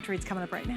Gertrude's coming up right now.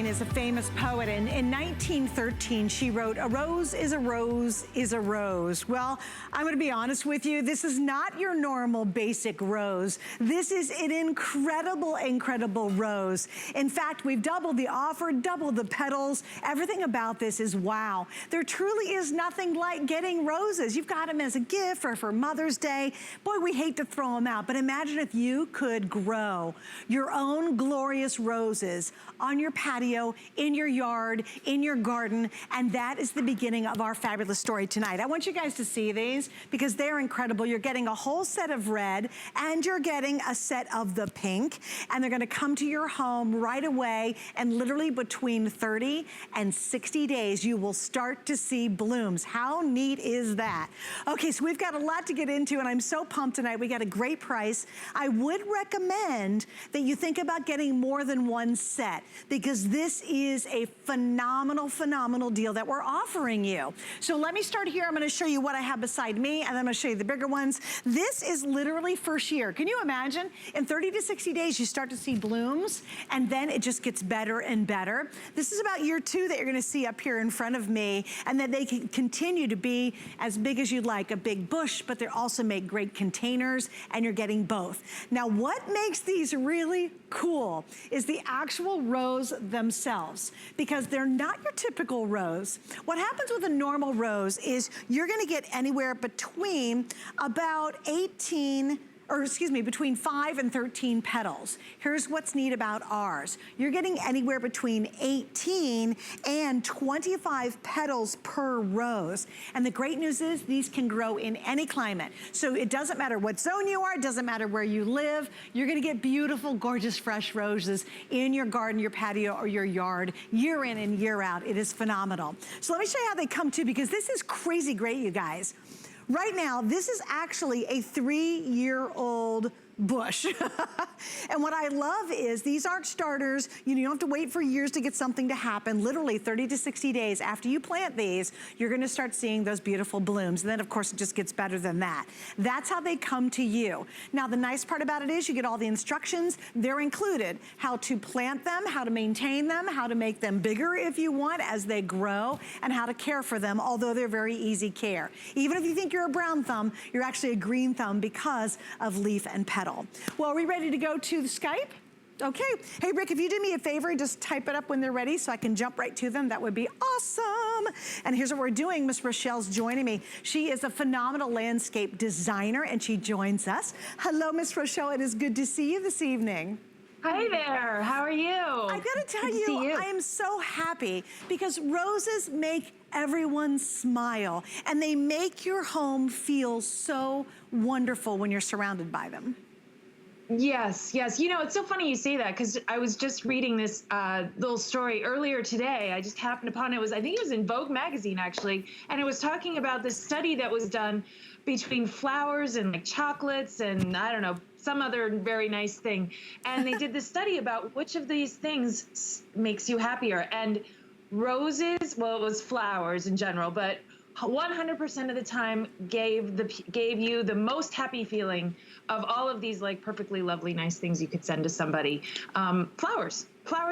Is a famous poet, and in 1913 she wrote, "A rose is a rose is a rose." Well, I'm going to be honest with you, this is not your normal basic rose. This is an incredible, incredible rose. In fact, we've doubled the offer, doubled the petals. Everything about this is wow. There truly is nothing like getting roses. You've got them as a gift or for Mother's Day. Boy, we hate to throw them out, but imagine if you could grow your own glorious roses on your patio, in your yard, in your garden, and that is the beginning of our fabulous story tonight. I want you guys to see these because they're incredible. You're getting a whole set of red and you're getting a set of the pink, and they're gonna come to your home right away, and literally between 30 and 60 days, you will start to see blooms. How neat is that? Okay, so we've got a lot to get into, and I'm so pumped tonight. We got a great price. I would recommend that you think about getting more than one set, because this is a phenomenal, phenomenal deal that we're offering you. So let me start here. I'm gonna show you what I have beside me, and then I'm gonna show you the bigger ones. This is literally first year. Can you imagine? In 30 to 60 days, you start to see blooms, and then it just gets better and better. This is about year 2 that you're gonna see up here in front of me, and then they can continue to be as big as you'd like, a big bush, but they also make great containers, and you're getting both. Now, what makes these really cool is the actual rose themselves, because they're not your typical rose. What happens with a normal rose is you're gonna get anywhere between about between 5 and 13 petals. Here's what's neat about ours. You're getting anywhere between 18 and 25 petals per rose. And the great news is these can grow in any climate. So it doesn't matter what zone you are, it doesn't matter where you live, you're gonna get beautiful, gorgeous, fresh roses in your garden, your patio, or your yard, year in and year out. It is phenomenal. So let me show you how they come too, because this is crazy great, you guys. Right now, this is actually a 3-year-old bush. And what I love is these aren't starters. You don't have to wait for years to get something to happen. Literally 30 to 60 days after you plant these, you're gonna start seeing those beautiful blooms. And then of course it just gets better than that. That's how they come to you. Now the nice part about it is you get all the instructions. They're included. How to plant them, how to maintain them, how to make them bigger if you want as they grow, and how to care for them, although they're very easy care. Even if you think you're a brown thumb, you're actually a green thumb because of leaf and petal. Well, are we ready to go to the Skype? Okay. Hey, Rick, if you do me a favor and just type it up when they're ready so I can jump right to them, that would be awesome. And here's what we're doing. Miss Rochelle's joining me. She is a phenomenal landscape designer, and she joins us. Hello, Miss Rochelle. It is good to see you this evening. Hi there, how are you? I gotta tell you, I am so happy because roses make everyone smile, and they make your home feel so wonderful when you're surrounded by them. Yes, yes. You know, it's so funny you say that, because I was just reading this little story earlier today. I just happened upon it. I think it was in Vogue magazine, actually, and it was talking about this study that was done between flowers and like chocolates and I don't know, some other very nice thing. And they did this study about which of these things makes you happier. And roses, well, it was flowers in general, but 100% of the time gave you the most happy feeling of all of these like perfectly lovely, nice things you could send to somebody. Flowers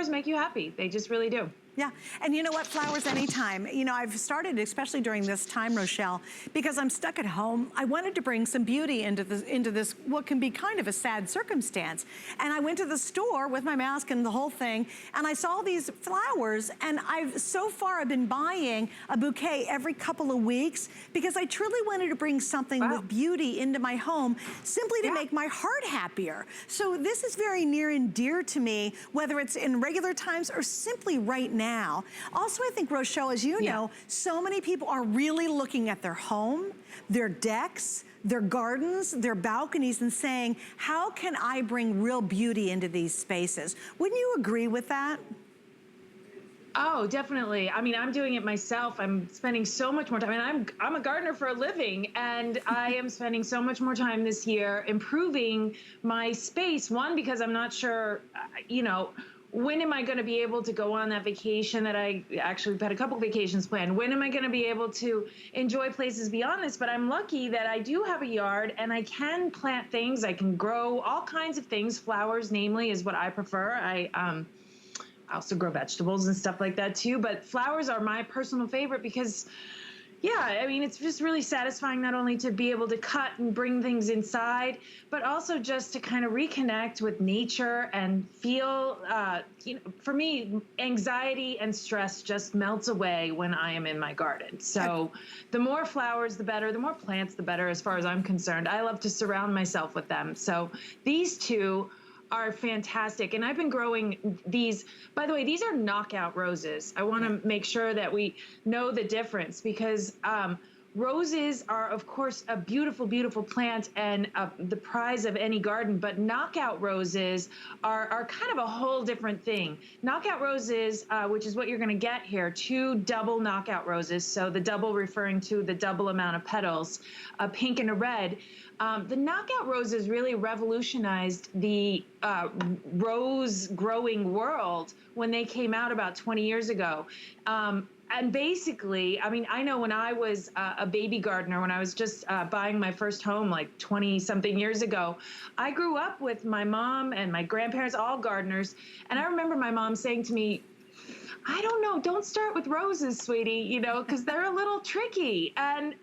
make you happy. They just really do. Yeah, and you know what, flowers anytime. You know, I've started, especially during this time, Rochelle, because I'm stuck at home, I wanted to bring some beauty into this, what can be kind of a sad circumstance. And I went to the store with my mask and the whole thing, and I saw these flowers, and so far I've been buying a bouquet every couple of weeks because I truly wanted to bring something with beauty into my home, simply to make my heart happier. So this is very near and dear to me, whether it's in regular times or simply right now. Also, I think, Rochelle, as you know, so many people are really looking at their home, their decks, their gardens, their balconies, and saying, how can I bring real beauty into these spaces? Wouldn't you agree with that? Oh, definitely. I mean, I'm doing it myself. I'm spending so much more time. And I'm a gardener for a living, and I am spending so much more time this year improving my space. One, because I'm not sure, you know, when am I going to be able to go on that vacation that we've had a couple vacations planned? When am I going to be able to enjoy places beyond this? But I'm lucky that I do have a yard and I can plant things. I can grow all kinds of things. Flowers, namely, is what I prefer. I also grow vegetables and stuff like that too. But flowers are my personal favorite because, yeah, I mean, it's just really satisfying not only to be able to cut and bring things inside, but also just to kind of reconnect with nature and feel, for me, anxiety and stress just melts away when I am in my garden. So the more flowers, the better. The more plants, the better, as far as I'm concerned. I love to surround myself with them. So these two are fantastic. And I've been growing these, by the way, these are knockout roses. I want to make sure that we know the difference because roses are, of course, a beautiful, beautiful plant and the prize of any garden, but knockout roses are kind of a whole different thing. Knockout roses, which is what you're going to get here, 2 double knockout roses. So the double referring to the double amount of petals, a pink and a red. The knockout roses really revolutionized the rose growing world when they came out about 20 years ago. And basically, I mean, I know when I was a baby gardener, when I was just buying my first home like 20 something years ago, I grew up with my mom and my grandparents, all gardeners. And I remember my mom saying to me, I don't know, don't start with roses, sweetie, because they're a little tricky. And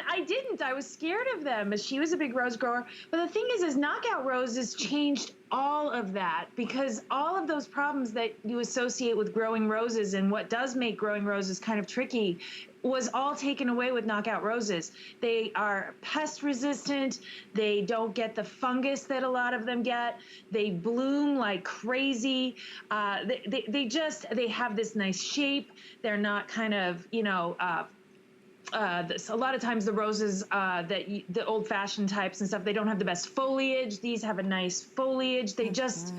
I didn't. I was scared of them. She was a big rose grower. But the thing is knockout roses changed all of that because all of those problems that you associate with growing roses and what does make growing roses kind of tricky was all taken away with knockout roses. They are pest resistant. They don't get the fungus that a lot of them get. They bloom like crazy. They have this nice shape. They're not kind of, a lot of times the roses the old-fashioned types and stuff, they don't have the best foliage. These have a nice foliage. They're just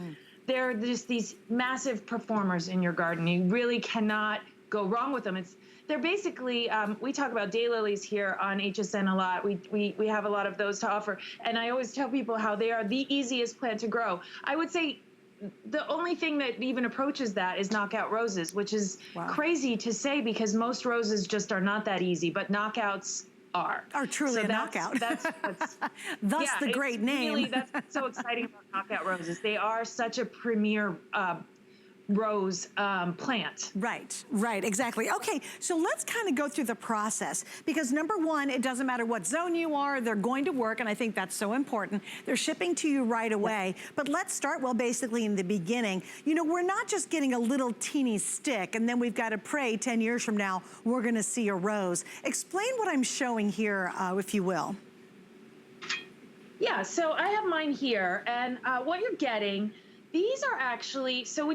these massive performers in your garden. You really cannot go wrong with them. They're basically, we talk about daylilies here on HSN a lot. We have a lot of those to offer. And I always tell people how they are the easiest plant to grow. I would say the only thing that even approaches that is knockout roses, which is crazy to say because most roses just are not that easy, but knockouts are truly a knockout. That's thus the great name. Really, that's what's so exciting about knockout roses. They are such a premier rose plant. Right, exactly. Okay, so let's kind of go through the process because number one, it doesn't matter what zone you are, they're going to work, and I think that's so important. They're shipping to you right away. But let's start, well, basically in the beginning. We're not just getting a little teeny stick and then we've got to pray 10 years from now, we're gonna see a rose. Explain what I'm showing here, if you will. Yeah, so I have mine here, and what you're getting, these are actually, so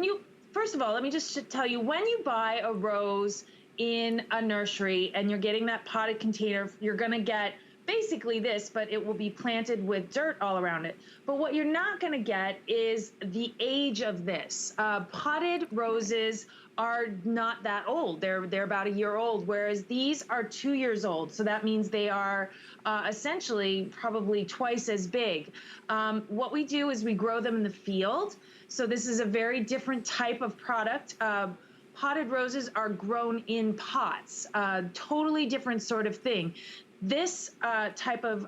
first of all, let me just tell you, when you buy a rose in a nursery and you're getting that potted container, you're going to get basically this, but it will be planted with dirt all around it. But what you're not going to get is the age of this. Potted roses are not that old. They're about a year old, whereas these are 2 years old. So that means they are essentially probably twice as big. What we do is we grow them in the field. So this is a very different type of product. Potted roses are grown in pots, totally different sort of thing. This type of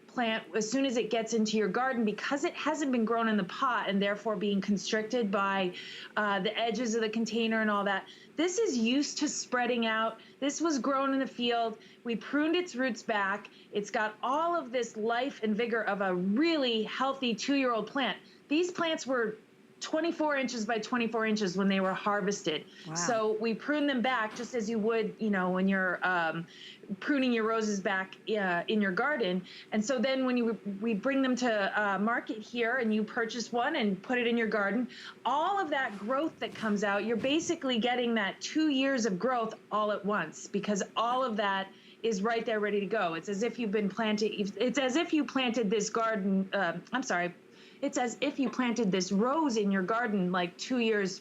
plant, as soon as it gets into your garden, because it hasn't been grown in the pot and therefore being constricted by the edges of the container and all that, this is used to spreading out. This was grown in the field. We pruned its roots back. It's got all of this life and vigor of a really healthy 2-year-old plant. These plants were 24 inches by 24 inches when they were harvested. Wow. So we prune them back just as you would, when you're pruning your roses back in your garden. And so then when we bring them to market here and you purchase one and put it in your garden, all of that growth that comes out, you're basically getting that 2 years of growth all at once because all of that is right there ready to go. It's as if you've been planting, it's as if you planted this garden, it's as if you planted this rose in your garden like 2 years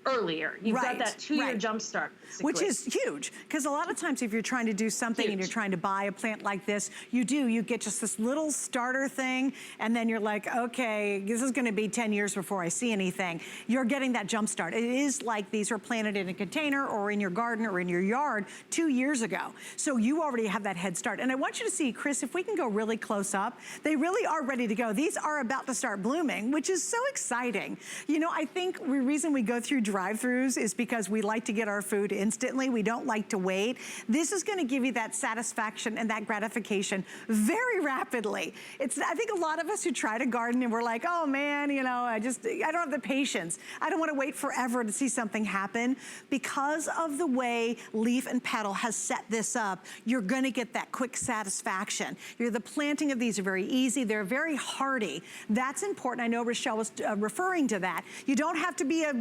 earlier. You've Right, got that 2-year right. jump start, basically. Which is huge, because a lot of times if you're trying to do something and you're trying to buy a plant like this, you get just this little starter thing, and then you're like, okay, this is gonna be 10 years before I see anything. You're getting that jump start. It is like these were planted in a container or in your garden or in your yard 2 years ago. So you already have that head start. And I want you to see, Chris, if we can go really close up, they really are ready to go. These are about to start blooming, which is so exciting. You know, I think the reason we go through drive-thrus is because we like to get our food instantly. We don't like to wait. This is gonna give you that satisfaction and that gratification very rapidly. I think a lot of us who try to garden and we're like, oh man, you know, I don't have the patience. I don't wanna wait forever to see something happen. Because of the way Leaf and Petal has set this up, you're gonna get that quick satisfaction. The planting of these are very easy. They're very hardy. That's important. I know Rochelle was referring to that. You don't have to be a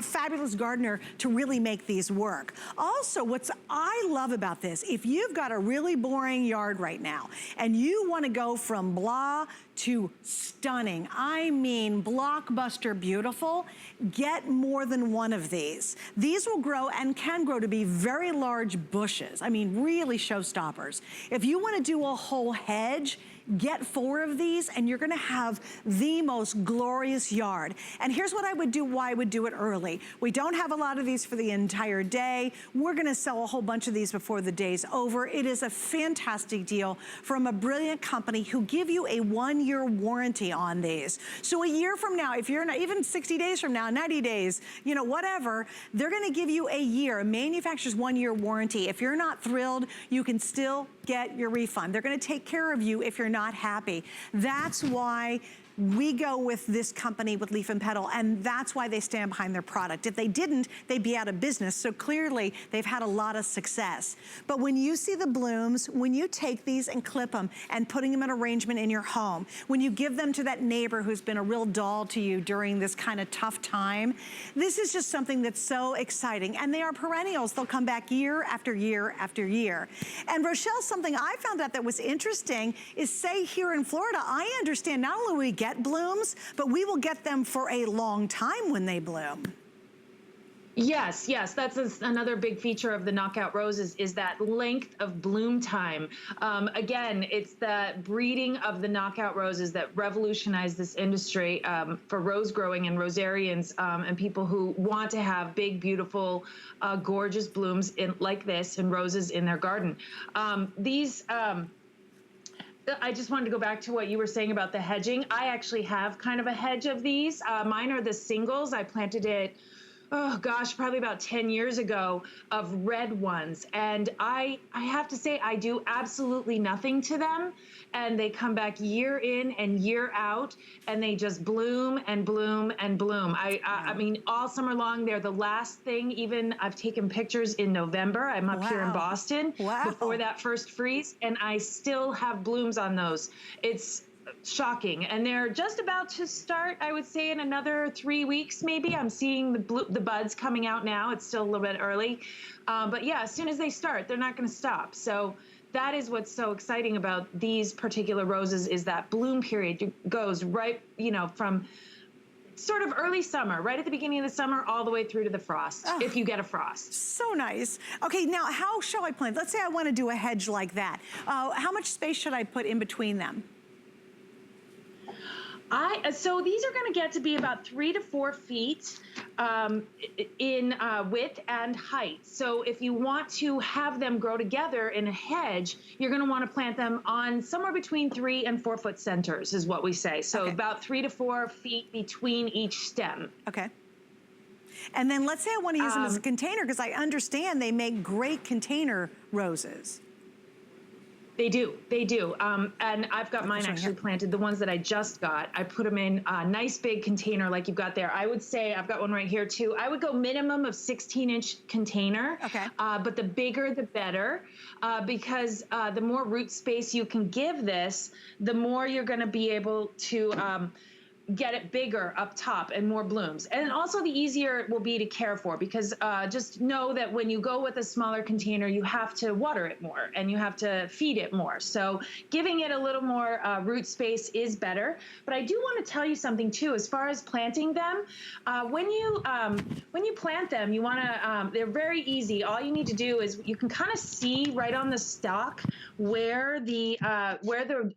fabulous gardener to really make these work. Also, I love about this, if you've got a really boring yard right now and you want to go from blah to stunning, I mean blockbuster beautiful, get more than one of these. These will grow and can grow to be very large bushes. I mean, really showstoppers. If you want to do a whole hedge, get 4 of these and you're gonna have the most glorious yard. And here's what I would do, why I would do it early. We don't have a lot of these for the entire day. We're gonna sell a whole bunch of these before the day's over. It is a fantastic deal from a brilliant company who give you a 1-year warranty on these. So a year from now, if you're not, even 60 days from now, 90 days, you know, whatever, they're gonna give you a year, a manufacturer's 1-year warranty. If you're not thrilled, you can still get your refund. They're gonna take care of you if you're not happy. That's why we go with this company, with Leaf and Petal, and that's why they stand behind their product. If they didn't, they'd be out of business. So clearly, they've had a lot of success. But when you see the blooms, when you take these and clip them and putting them in arrangement in your home, when you give them to that neighbor who's been a real doll to you during this kind of tough time, this is just something that's so exciting. And they are perennials. They'll come back year after year after year. And Rochelle, something I found out that was interesting is, say here in Florida, I understand not only we get blooms, but we will get them for a long time when they bloom. Yes, yes, that's another big feature of the knockout roses is that length of bloom time. Again, it's the breeding of the knockout roses that revolutionized this industry for rose growing and rosarians and people who want to have big, beautiful, gorgeous blooms like this and roses in their garden. I just wanted to go back to what you were saying about the hedging. I actually have kind of a hedge of these. Mine are the singles. I planted it, oh gosh, probably about 10 years ago, of red ones. And I have to say, I do absolutely nothing to them. And they come back year in and year out, and they just bloom and bloom and bloom. I mean, all summer long, they're the last thing. Even I've taken pictures in November. I'm up here in Boston before that first freeze, and I still have blooms on those. It's shocking. And they're just about to start, I would say, in another 3 weeks, maybe. I'm seeing the buds coming out now. It's still a little bit early. But yeah, as soon as they start, they're not going to stop. So that is what's so exciting about these particular roses is that bloom period goes right, you know, from sort of early summer, right at the beginning of the summer, all the way through to the frost, if you get a frost. So nice. Okay, now how shall I plant? Let's say I want to do a hedge like that. How much space should I put in between them? So these are going to get to be about 3 to 4 feet in width and height. So if you want to have them grow together in a hedge, you're going to want to plant them on somewhere between 3 and 4 foot centers is what we say. So about 3 to 4 feet between each stem. Okay. And then let's say I want to use them as a container, because I understand they make great container roses. They do, they do. And I've got mine actually planted, the ones that I just got. I put them in a nice big container like you've got there. I would say, I've got one right here too. I would go minimum of 16-inch container. Okay. But the bigger, the better, because the more root space you can give this, the more you're going to be able to get it bigger up top and more blooms. And also the easier it will be to care for, because just know that when you go with a smaller container, you have to water it more and you have to feed it more. So giving it a little more root space is better. But I do want to tell you something too, as far as planting them. When you plant them, you want to, they're very easy. All you need to do is you can kind of see right on the stalk where the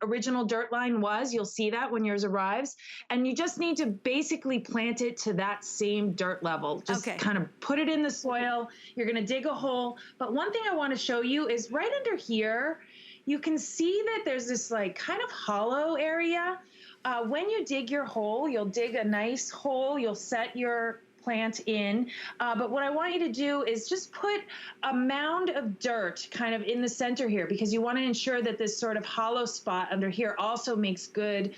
original dirt line was. You'll see that when yours arrives. And you just need to basically plant it to that same dirt level. Just kind of put it in the soil. You're going to dig a hole. But one thing I want to show you is right under here, you can see that there's this like kind of hollow area. When you dig your hole, you'll dig a nice hole. You'll set your plant in. But what I want you to do is just put a mound of dirt kind of in the center here, because you want to ensure that this sort of hollow spot under here also makes good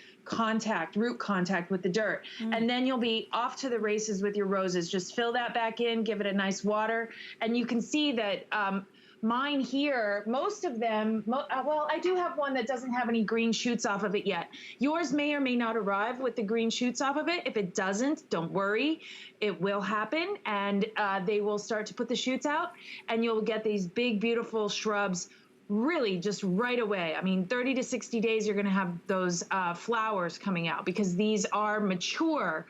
root contact with the dirt. And then you'll be off to the races with your roses. Just fill that back in, give it a nice water. And you can see that mine here, most of them, well, I do have one that doesn't have any green shoots off of it yet. Yours may or may not arrive with the green shoots off of it. If it doesn't, don't worry. It will happen, and they will start to put the shoots out, and you'll get these big, beautiful shrubs really just right away. I mean, 30 to 60 days, you're going to have those flowers coming out, because these are mature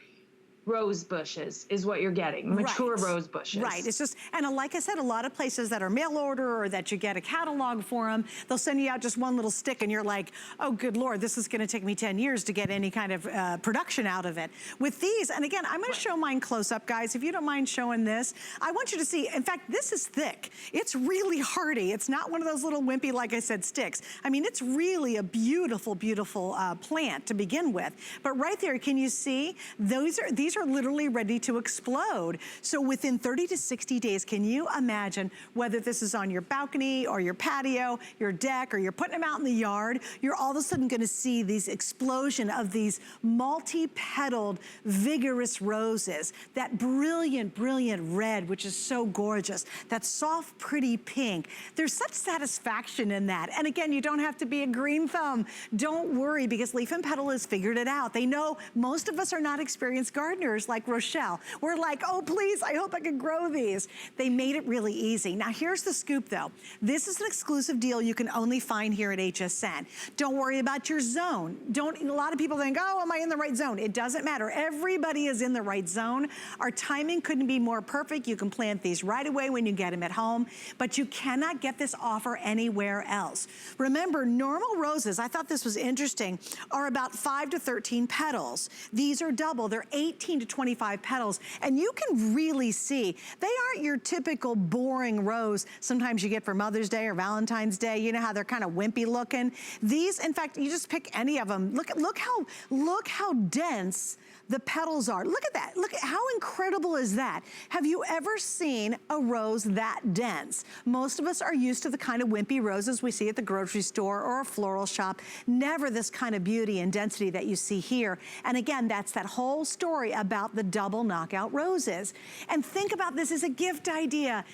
rose bushes is what you're getting, mature rose bushes. Right, it's just, and like I said, a lot of places that are mail order or that you get a catalog for them, they'll send you out just one little stick and you're like, oh good Lord, this is gonna take me 10 years to get any kind of production out of it. With these, and again, I'm gonna show mine close up, guys. If you don't mind showing this, I want you to see, in fact, this is thick. It's really hardy. It's not one of those little wimpy, like I said, sticks. I mean, it's really a beautiful, beautiful plant to begin with. But right there, can you see, these are literally ready to explode. So within 30 to 60 days, can you imagine whether this is on your balcony or your patio, your deck, or you're putting them out in the yard, you're all of a sudden gonna see these explosion of these multi-petaled, vigorous roses, that brilliant, brilliant red, which is so gorgeous, that soft, pretty pink. There's such satisfaction in that. And again, you don't have to be a green thumb. Don't worry, because Leaf and Petal has figured it out. They know most of us are not experienced gardeners like Rochelle. We're like, oh please, I hope I can grow these. They made it really easy. Now here's the scoop though. This is an exclusive deal you can only find here at HSN. Don't worry about your zone. A lot of people think, oh, am I in the right zone? It doesn't matter. Everybody is in the right zone. Our timing couldn't be more perfect. You can plant these right away when you get them at home, but you cannot get this offer anywhere else. Remember, normal roses, I thought this was interesting, are about 5 to 13 petals. These are double. They're 18 to 25 petals, and you can really see they aren't your typical boring rose sometimes you get for Mother's Day or Valentine's Day. You know how they're kind of wimpy looking. These, in fact, you just pick any of them. Look how dense the petals are. Look at that. Look at how incredible is that? Have you ever seen a rose that dense? Most of us are used to the kind of wimpy roses we see at the grocery store or a floral shop. Never this kind of beauty and density that you see here. And again, that's that whole story about the double knockout roses. And think about this as a gift idea.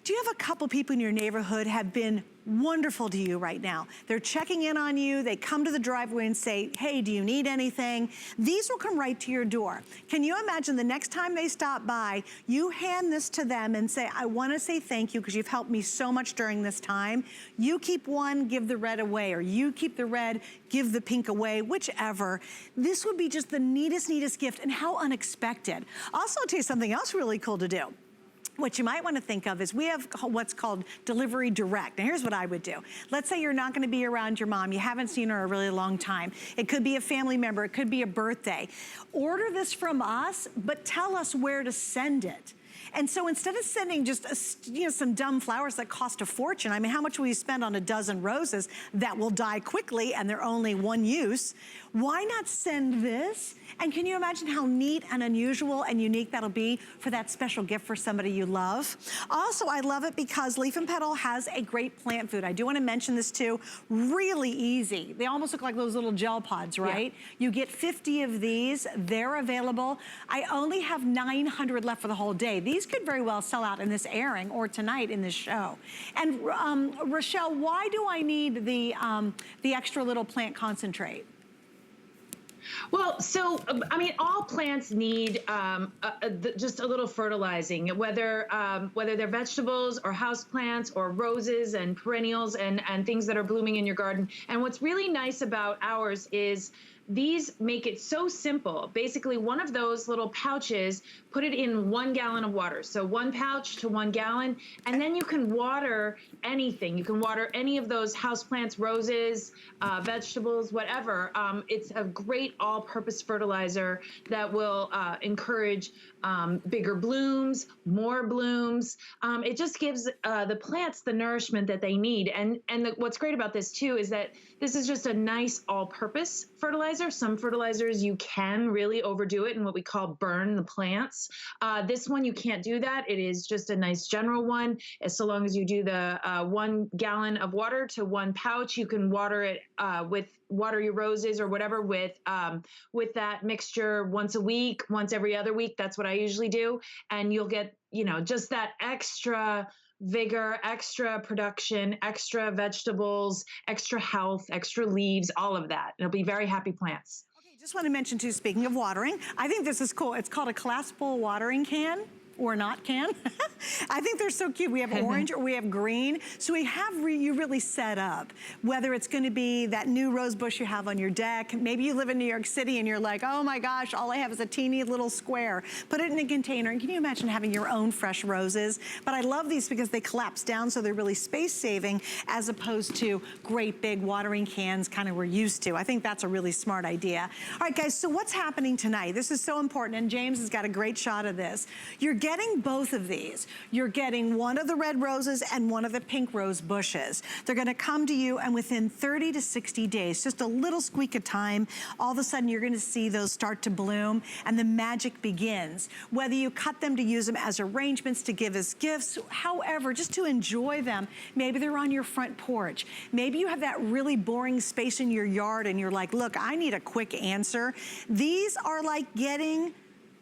Do you have a couple people in your neighborhood have been wonderful to you right now? They're checking in on you. They come to the driveway and say, hey, do you need anything? These will come right to your door. Can you imagine the next time they stop by, you hand this to them and say, I want to say thank you because you've helped me so much during this time. You keep one, give the red away, or you keep the red, give the pink away, whichever. This would be just the neatest, neatest gift, and how unexpected. Also, I'll tell you something else really cool to do. What you might want to think of is we have what's called delivery direct. Now here's what I would do. Let's say you're not going to be around your mom. You haven't seen her a really long time. It could be a family member. It could be a birthday. Order this from us, but tell us where to send it. And so instead of sending just some dumb flowers that cost a fortune, I mean, how much will you spend on a dozen roses that will die quickly and they're only one use? Why not send this? And can you imagine how neat and unusual and unique that'll be for that special gift for somebody you love? Also, I love it because Leaf and Petal has a great plant food. I do want to mention this too. Really easy. They almost look like those little gel pods, right? Yeah. You get 50 of these. They're available. I only have 900 left for the whole day. These could very well sell out in this airing or tonight in this show. And Rochelle, why do I need the extra little plant concentrate? Well, so I mean, all plants need just a little fertilizing, whether they're vegetables or house plants or roses and perennials and things that are blooming in your garden. And what's really nice about ours is these make it so simple. Basically, one of those little pouches, put it in 1 gallon of water. So 1 pouch to 1 gallon, and then you can water anything. You can water any of those houseplants, roses, vegetables, whatever. It's a great all-purpose fertilizer that will encourage bigger blooms, more blooms. It just gives the plants the nourishment that they need. And what's great about this too is that this is just a nice all-purpose fertilizer. Some fertilizers you can really overdo it and what we call burn the plants. This one you can't do that. It is just a nice general one. So long as you do the 1 gallon of water to 1 pouch, you can water it water your roses or whatever with that mixture once a week, once every other week. That's what I usually do. And you'll get, just that extra vigor, extra production, extra vegetables, extra health, extra leaves, all of that. It'll be very happy plants. Okay, just want to mention too, speaking of watering, I think this is cool. It's called a collapsible watering can. Or not can. I think they're so cute. We have orange or we have green. So we have you really set up, whether it's gonna be that new rose bush you have on your deck. Maybe you live in New York City and you're like, oh my gosh, all I have is a teeny little square. Put it in a container, and can you imagine having your own fresh roses? But I love these because they collapse down, so they're really space saving as opposed to great big watering cans kind of we're used to. I think that's a really smart idea. All right guys, so what's happening tonight? This is so important, and James has got a great shot of this. You're getting both of these. You're getting one of the red roses and one of the pink rose bushes. They're gonna come to you, and within 30 to 60 days, just a little squeak of time, all of a sudden you're gonna see those start to bloom and the magic begins. Whether you cut them to use them as arrangements to give as gifts, however, just to enjoy them. Maybe they're on your front porch. Maybe you have that really boring space in your yard and you're like, look, I need a quick answer. These are like getting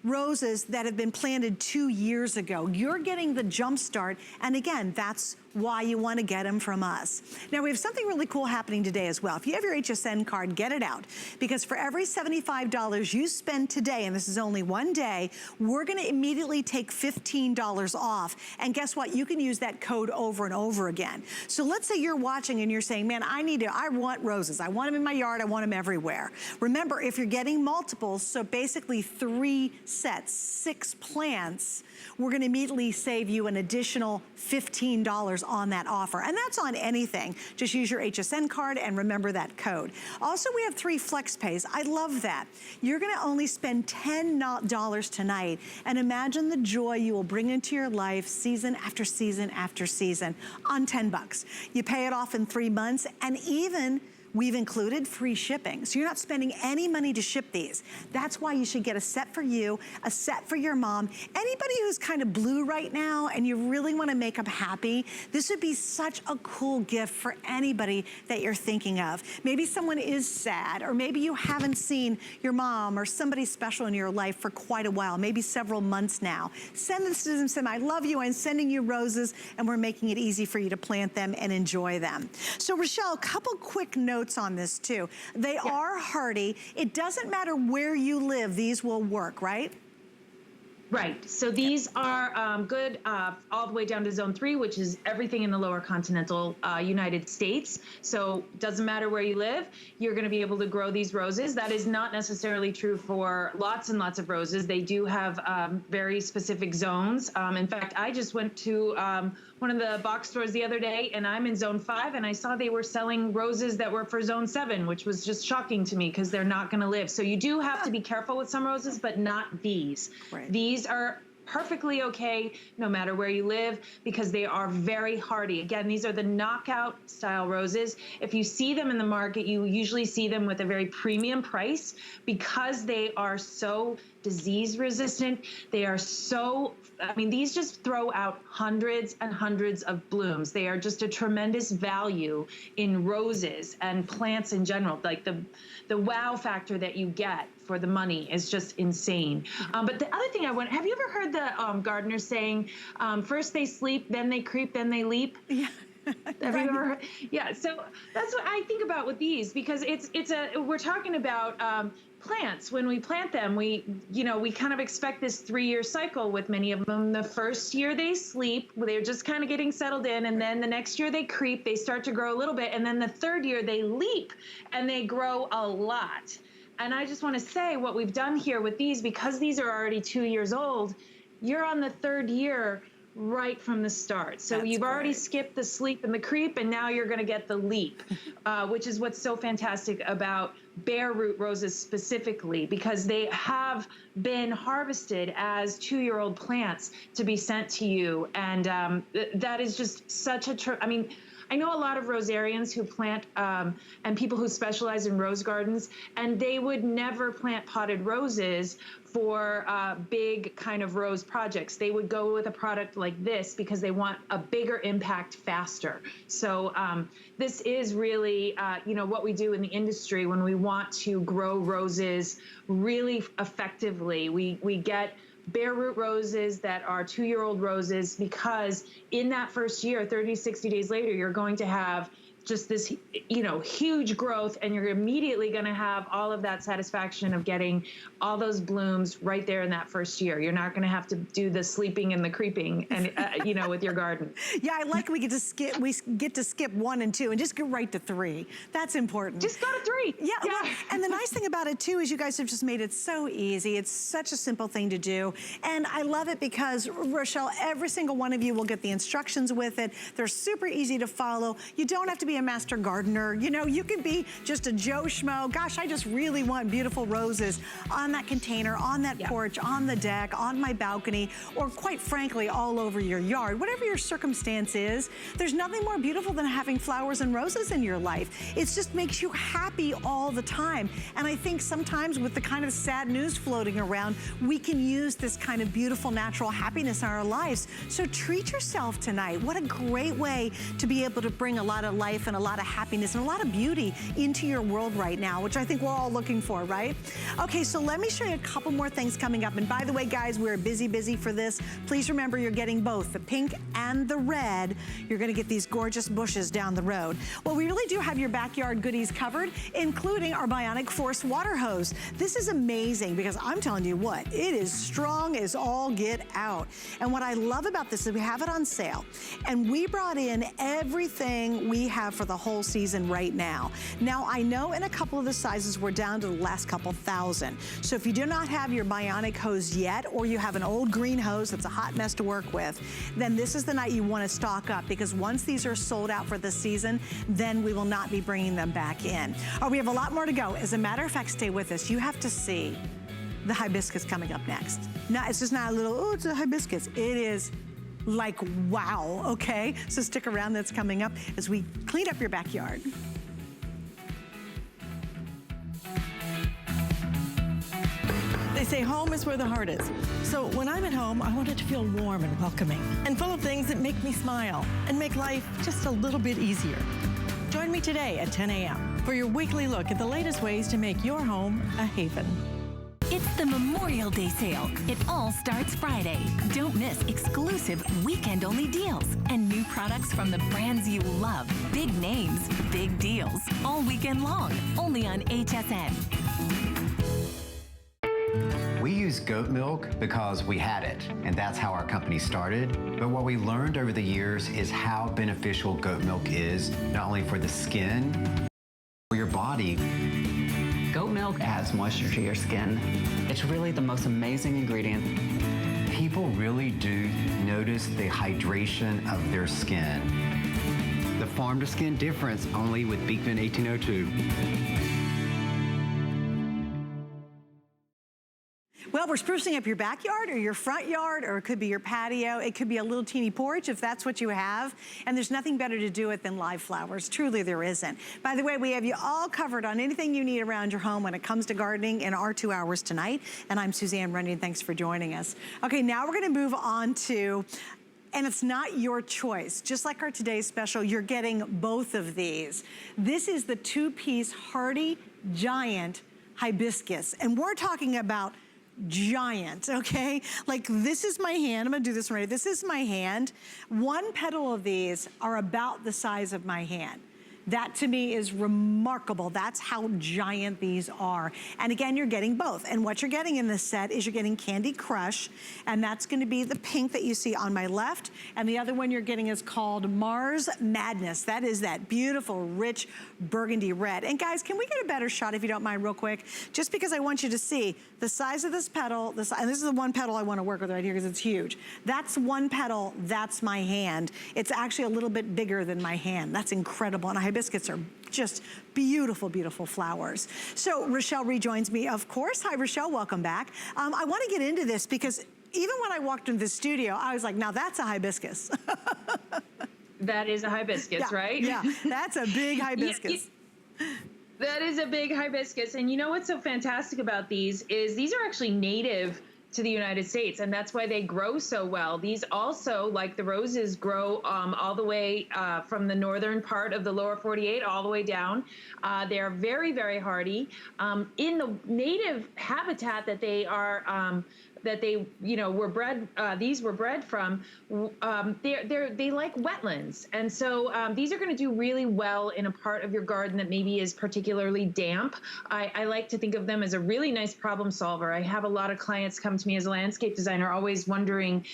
roses that have been planted 2 years ago. You're getting the jump start, and again, that's why you want to get them from us. Now, we have something really cool happening today as well. If you have your HSN card, get it out, because for every $75 you spend today, and this is only one day, we're gonna immediately take $15 off, and guess what? You can use that code over and over again. So let's say you're watching and you're saying, man, I want roses. I want them in my yard, I want them everywhere. Remember, if you're getting multiples, so basically 3 sets, 6 plants, we're gonna immediately save you an additional $15 on that offer. And that's on anything. Just use your HSN card and remember that code. Also, we have 3 flex pays. I love that. You're gonna only spend $10 tonight, and imagine the joy you will bring into your life season after season after season on 10 bucks. You pay it off in 3 months, and even we've included free shipping. So you're not spending any money to ship these. That's why you should get a set for you, a set for your mom. Anybody who's kind of blue right now and you really want to make them happy, this would be such a cool gift for anybody that you're thinking of. Maybe someone is sad, or maybe you haven't seen your mom or somebody special in your life for quite a while, maybe several months now. Send this to them, say, I love you, I'm sending you roses, and we're making it easy for you to plant them and enjoy them. So Rochelle, a couple quick notes on this too. They are hardy. It doesn't matter where you live, these will work, right? Right. So these are good all the way down to zone 3, which is everything in the lower continental United States. So doesn't matter where you live, you're going to be able to grow these roses. That is not necessarily true for lots and lots of roses. They do have very specific zones. In fact, I just went to one of the box stores the other day, and I'm in zone 5, and I saw they were selling roses that were for zone 7, which was just shocking to me because they're not going to live. So you do have to be careful with some roses, but not these. Right. These are perfectly okay no matter where you live because they are very hardy. Again, these are the knockout style roses. If you see them in the market, you usually see them with a very premium price because they are so disease resistant. They are so, I mean, these just throw out hundreds and hundreds of blooms. They are just a tremendous value in roses and plants in general. Like the wow factor that you get for the money is just insane. But the other thing I want, have you ever heard the gardeners saying, first they sleep, then they creep, then they leap? Yeah. Have you ever heard? Yeah, so that's what I think about with these because we're talking about plants, when we plant them, we kind of expect this 3-year cycle with many of them. The first year they sleep, they're just kind of getting settled in, and then the next year they creep, they start to grow a little bit, and then the third year they leap and they grow a lot. And I just want to say what we've done here with these, because these are already 2 years old, you're on the third year right from the start. So you've already skipped the sleep and the creep, and now you're going to get the leap, which is what's so fantastic about bare root roses specifically, because they have been harvested as 2-year-old plants to be sent to you. And that is just such a, I know a lot of rosarians who plant and people who specialize in rose gardens, and they would never plant potted roses for big kind of rose projects. They would go with a product like this because they want a bigger impact faster. So this is really, what we do in the industry when we want to grow roses really effectively. We get bare root roses that are 2-year-old roses, because in that first year, 30, 60 days later, you're going to have just this, huge growth, and you're immediately going to have all of that satisfaction of getting all those blooms right there in that first year. You're not going to have to do the sleeping and the creeping, and with your garden. Yeah, I like we get to skip 1 and 2 and just go right to 3. That's important. Just go to 3. Yeah. Well, and the nice thing about it too is you guys have just made it so easy. It's such a simple thing to do, and I love it because, Rochelle, every single one of you will get the instructions with it. They're super easy to follow. You don't have to be a master gardener. You can be just a Joe Schmo. Gosh, I just really want beautiful roses on that container, on that porch, on the deck, on my balcony, or quite frankly, all over your yard. Whatever your circumstance is, there's nothing more beautiful than having flowers and roses in your life. It just makes you happy all the time. And I think sometimes with the kind of sad news floating around, we can use this kind of beautiful, natural happiness in our lives. So treat yourself tonight. What a great way to be able to bring a lot of life and a lot of happiness and a lot of beauty into your world right now, which I think we're all looking for, right? Okay, so let me show you a couple more things coming up. And by the way, guys, we're busy for this. Please remember you're getting both the pink and the red. You're gonna get these gorgeous bushes down the road. Well, we really do have your backyard goodies covered, including our Bionic Force water hose. This is amazing because I'm telling you what, it is strong as all get out. And what I love about this is we have it on sale, and we brought in everything we have for the whole season right now. Now, I know in a couple of the sizes we're down to the last couple thousand. So if you do not have your Bionic hose yet, or you have an old green hose that's a hot mess to work with, then this is the night you want to stock up, because once these are sold out for this season, then we will not be bringing them back in. We have a lot more to go. As a matter of fact, stay with us. You have to see the hibiscus coming up next. Now, it's just not a little, it's a hibiscus. It is like, wow, okay? So stick around, that's coming up as we clean up your backyard. They say home is where the heart is. So when I'm at home, I want it to feel warm and welcoming and full of things that make me smile and make life just a little bit easier. Join me today at 10 a.m. for your weekly look at the latest ways to make your home a haven. It's the Memorial Day sale. It all starts Friday. Don't miss exclusive weekend-only deals and new products from the brands you love. Big names, big deals, all weekend long, only on HSN. We use goat milk because we had it, and that's how our company started. But what we learned over the years is how beneficial goat milk is, not only for the skin, for your body. Goat milk adds moisture to your skin. It's really the most amazing ingredient. People really do notice the hydration of their skin. The farm to skin difference only with Beekman 1802. Well, we're sprucing up your backyard or your front yard, or it could be your patio. It could be a little teeny porch if that's what you have. And there's nothing better to do it than live flowers. Truly, there isn't. By the way, we have you all covered on anything you need around your home when it comes to gardening in our 2 hours tonight. And I'm Suzanne Runyon. Thanks for joining us. Okay, now we're going to move on to, and it's not your choice. Just like our today's special, you're getting both of these. This is the 2-piece hardy giant hibiscus. And we're talking about giant, okay? Like, this is my hand. I'm gonna do this right. This is my hand. One petal of these are about the size of my hand. That to me is remarkable. That's how giant these are. And again, you're getting both. And what you're getting in this set is you're getting Candy Crush, and that's gonna be the pink that you see on my left. And the other one you're getting is called Mars Madness. That is that beautiful, rich burgundy red. And guys, can we get a better shot, if you don't mind, real quick? Just because I want you to see the size of this petal, and this is the one petal I wanna work with right here because it's huge. That's one petal, that's my hand. It's actually a little bit bigger than my hand. That's incredible. And hibiscus are just beautiful, beautiful flowers. So Rochelle rejoins me, of course. Hi, Rochelle, welcome back. I wanna get into this because even when I walked into the studio, I was like, now that's a hibiscus. That is a hibiscus, Yeah, right? yeah, that's a big hibiscus. That is a big hibiscus. And you know what's so fantastic about these is these are actually native to the United States, and that's why they grow so well. These also, like the roses, grow all the way from the northern part of the lower 48 all the way down. They are very, very hardy. In the native habitat that they are, were bred, these were bred from, they like wetlands. And so these are gonna do really well in a part of your garden that maybe is particularly damp. I like to think of them as a really nice problem solver. I have a lot of clients come to me as a landscape designer always wondering,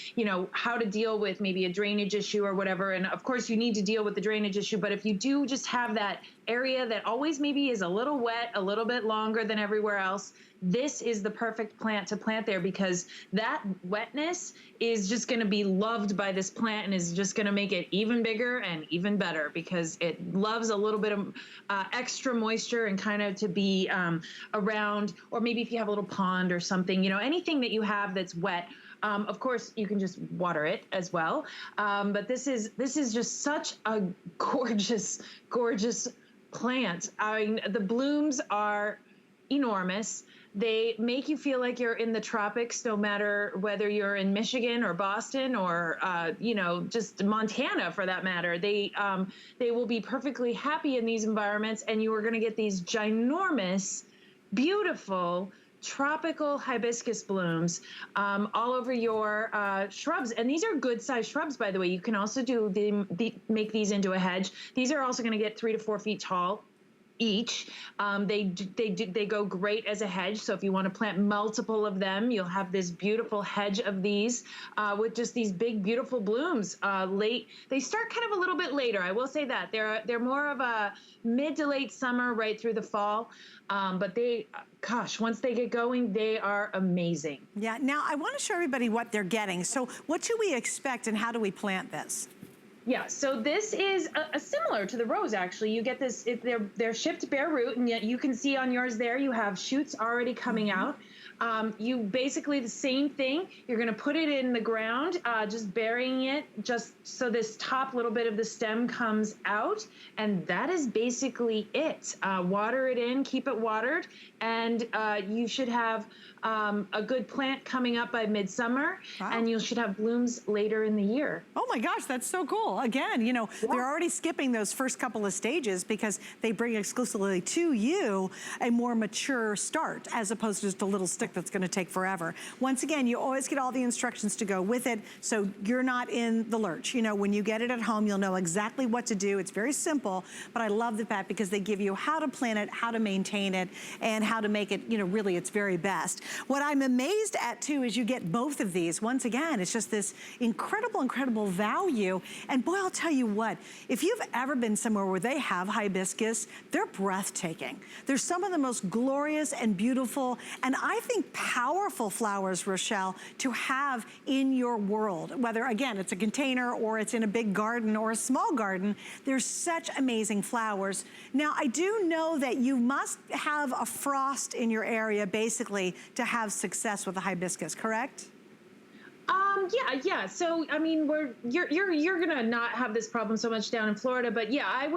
how to deal with maybe a drainage issue or whatever. And of course you need to deal with the drainage issue, but if you do just have that area that always maybe is a little wet, a little bit longer than everywhere else, this is the perfect plant to plant there, because that wetness is just going to be loved by this plant and is just going to make it even bigger and even better, because it loves a little bit of extra moisture and kind of to be around, or maybe if you have a little pond or something, anything that you have that's wet. Of course, you can just water it as well. But this is just such a gorgeous, gorgeous plant. I mean, the blooms are enormous. They make you feel like you're in the tropics, no matter whether you're in Michigan or Boston or, just Montana for that matter. They will be perfectly happy in these environments, and you are going to get these ginormous, beautiful, tropical hibiscus blooms all over your shrubs. And these are good sized shrubs, by the way. You can also make these into a hedge. These are also going to get 3 to 4 feet tall each. They go great as a hedge. So if you want to plant multiple of them, you'll have this beautiful hedge of these with just these big, beautiful blooms. They start kind of a little bit later. I will say that they're more of a mid to late summer, right through the fall. But once they get going, they are amazing. Yeah. Now I want to show everybody what they're getting. So what should we expect, and how do we plant this? Yeah, so this is similar to the rose, actually. You get this, they're shipped bare root, and yet you can see on yours there, you have shoots already coming out. You basically the same thing. You're going to put it in the ground, just burying it, just so this top little bit of the stem comes out, and that is basically it. Water it in, keep it watered, and you should have a good plant coming up by midsummer, and you should have blooms later in the year. Oh my gosh, that's so cool. Again, they're already skipping those first couple of stages because they bring exclusively to you a more mature start, as opposed to just a little stick that's going to take forever. Once again, you always get all the instructions to go with it, so you're not in the lurch. When you get it at home, you'll know exactly what to do. It's very simple, but I love the fact because they give you how to plant it, how to maintain it, and how to make it, really its very best. What I'm amazed at too is you get both of these. Once again, it's just this incredible, incredible value. And boy, I'll tell you what, if you've ever been somewhere where they have hibiscus, they're breathtaking. They're some of the most glorious and beautiful, and I think powerful flowers, Rochelle, to have in your world. Whether, again, it's a container or it's in a big garden or a small garden, there's such amazing flowers. Now, I do know that you must have a frost in your area, basically, to have success with the hibiscus, correct? Yeah. So, I mean, you're gonna not have this problem so much down in Florida, but yeah, I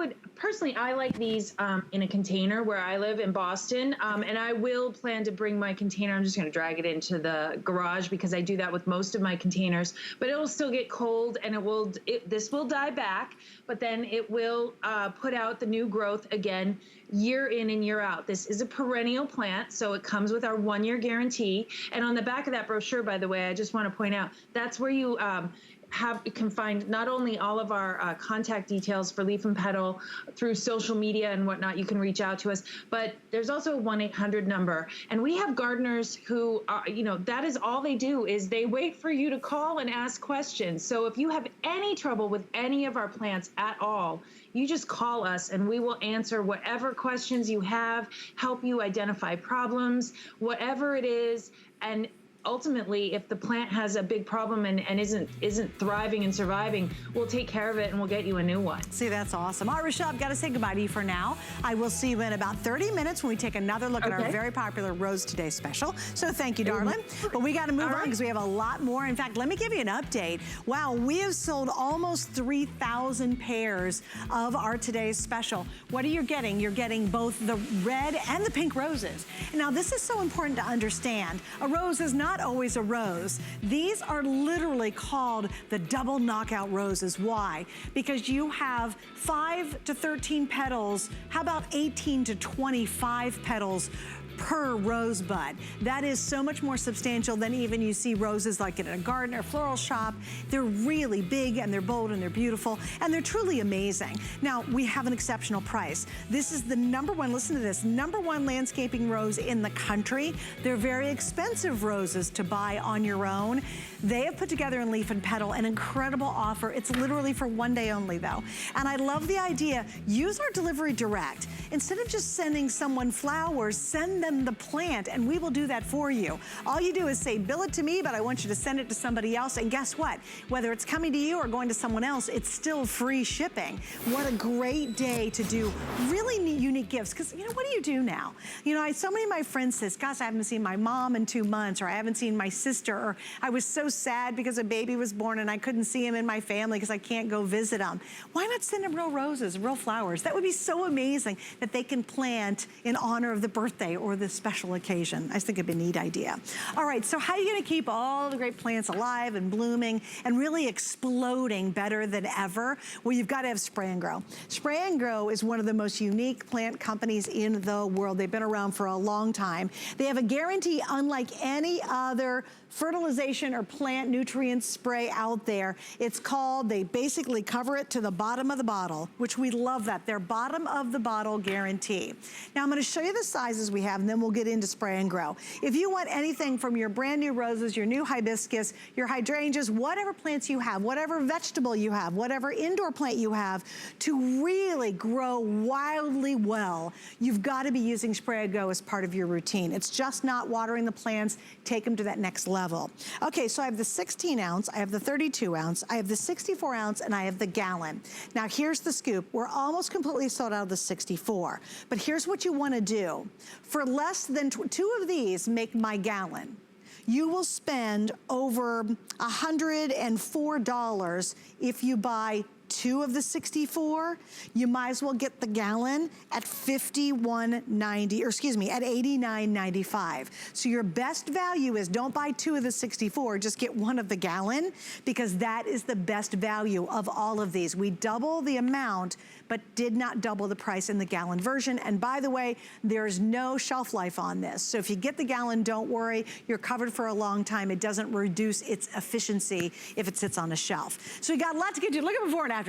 like these in a container where I live in Boston, and I will plan to bring my container. I'm just gonna drag it into the garage because I do that with most of my containers, but it'll still get cold, and this will die back, but then it will put out the new growth again year in and year out. This is a perennial plant, so it comes with our 1-year guarantee. And on the back of that brochure, by the way, I just want to point out, that's where you can find not only all of our contact details for Leaf and Petal through social media and whatnot, you can reach out to us, but there's also a 1-800 number. And we have gardeners who are, that is all they do is they wait for you to call and ask questions. So if you have any trouble with any of our plants at all, you just call us and we will answer whatever questions you have, help you identify problems, whatever it is. And ultimately, if the plant has a big problem and isn't thriving and surviving, we'll take care of it and we'll get you a new one. See, that's awesome. All right, Rochelle, I've got to say goodbye to you for now. I will see you in about 30 minutes when we take another look at our very popular Rose Today special. So thank you, darling. But we got to move on because we have a lot more. In fact, let me give you an update. Wow, we have sold almost 3,000 pairs of our today's special. What are you getting? You're getting both the red and the pink roses. Now, this is so important to understand. A rose is not always a rose. These are literally called the double knockout roses. Why? Because you have 5 to 13 petals. How about 18 to 25 petals per rosebud? That is so much more substantial than even you see roses like in a garden or floral shop. They're really big and they're bold and they're beautiful and they're truly amazing. Now, we have an exceptional price. This is the #1, listen to this, #1 landscaping rose in the country. They're very expensive roses to buy on your own. They have put together in Leaf and Petal an incredible offer. It's literally for one day only though. And I love the idea, use our delivery direct. Instead of just sending someone flowers, send them the plant and we will do that for you. All you do is say, bill it to me, but I want you to send it to somebody else. And guess what? Whether it's coming to you or going to someone else, it's still free shipping. What a great day to do really neat, unique gifts. Because, what do you do now? So many of my friends says, gosh, I haven't seen my mom in 2 months, or I haven't seen my sister, or I was so sad because a baby was born and I couldn't see him in my family because I can't go visit him. Why not send them real roses, real flowers? That would be so amazing that they can plant in honor of the birthday or the special occasion. I think it'd be a neat idea. All right, so how are you gonna keep all the great plants alive and blooming and really exploding better than ever? Well, you've got to have Spray and Grow. Spray and Grow is one of the most unique plant companies in the world. They've been around for a long time. They have a guarantee unlike any other fertilization or plant nutrient spray out there. It's called, they basically cover it to the bottom of the bottle, which we love that. Their bottom of the bottle guarantee. Now I'm gonna show you the sizes we have and then we'll get into Spray and Grow. If you want anything from your brand new roses, your new hibiscus, your hydrangeas, whatever plants you have, whatever vegetable you have, whatever indoor plant you have, to really grow wildly well, you've got to be using Spray and Go as part of your routine. It's just not watering the plants, take them to that next level. Okay, so I have the 16 ounce, I have the 32 ounce, I have the 64 ounce, and I have the gallon. Now here's the scoop. We're almost completely sold out of the 64, but here's what you wanna do. For less than 2 of these make my gallon. You will spend over $104 if you buy 2 of the 64. You might as well get the gallon at $51.90, or excuse me, at $89.95. So your best value is don't buy 2 of the 64, just get 1 of the gallon, because that is the best value of all of these. We double the amount, but did not double the price in the gallon version. And by the way, there's no shelf life on this. So if you get the gallon, don't worry, you're covered for a long time. It doesn't reduce its efficiency if it sits on a shelf. So we got a lot to get to. Look at before and afters.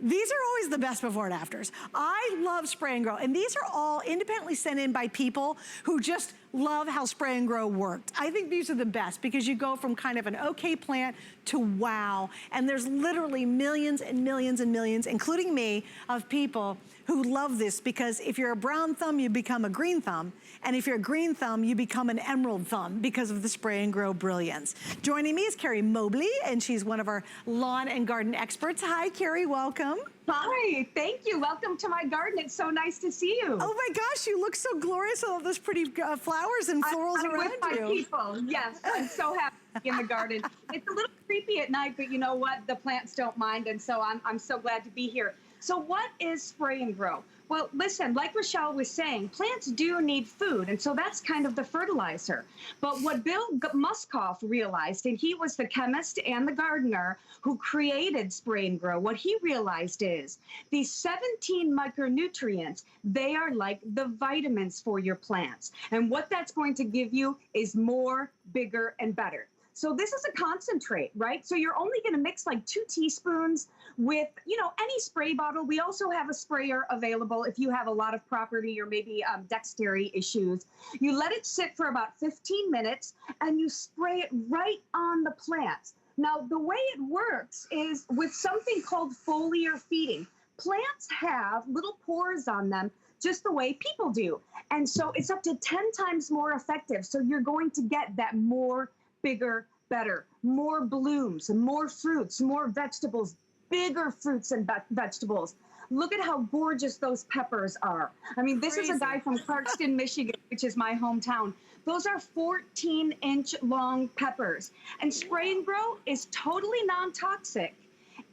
These are always the best before and afters. I love Spray and Grow, and these are all independently sent in by people who just love how Spray and Grow worked. I think these are the best because you go from kind of an okay plant to wow, and there's literally millions and millions and millions, including me, of people who love this, because if you're a brown thumb, you become a green thumb, and if you're a green thumb, you become an emerald thumb because of the Spray and Grow brilliance. Joining me is Carrie Mobley, and she's one of our lawn and garden experts. Hi, Carrie, welcome. Hi, thank you. Welcome to my garden. It's so nice to see you. Oh my gosh, you look so glorious with all those pretty flowers and florals I'm around with my you. people. Yes, I'm so happy to be in the garden. It's a little creepy at night, but you know what? The plants don't mind, and so I'm so glad to be here. So what is Spray and Grow? Well, listen, like Rochelle was saying, plants do need food, and so that's kind of the fertilizer. But what Bill Muskoff realized, and he was the chemist and the gardener who created Spray and Grow, what he realized is these 17 micronutrients, they are like the vitamins for your plants. And what that's going to give you is more, bigger, and better. So this is a concentrate, right? So you're only going to mix like 2 teaspoons with, you know, any spray bottle. We also have a sprayer available if you have a lot of property or maybe dexterity issues. You let it sit for about 15 minutes and you spray it right on the plants. Now, the way it works is with something called foliar feeding. Plants have little pores on them, just the way people do. And so it's up to 10 times more effective. So you're going to get that more, bigger, better, more blooms, more fruits, more vegetables, bigger fruits and vegetables. Look at how gorgeous those peppers are. I mean, this is a guy from Clarkston, Michigan, which is my hometown. Those are 14-inch long peppers. And Spray and Grow is totally non-toxic.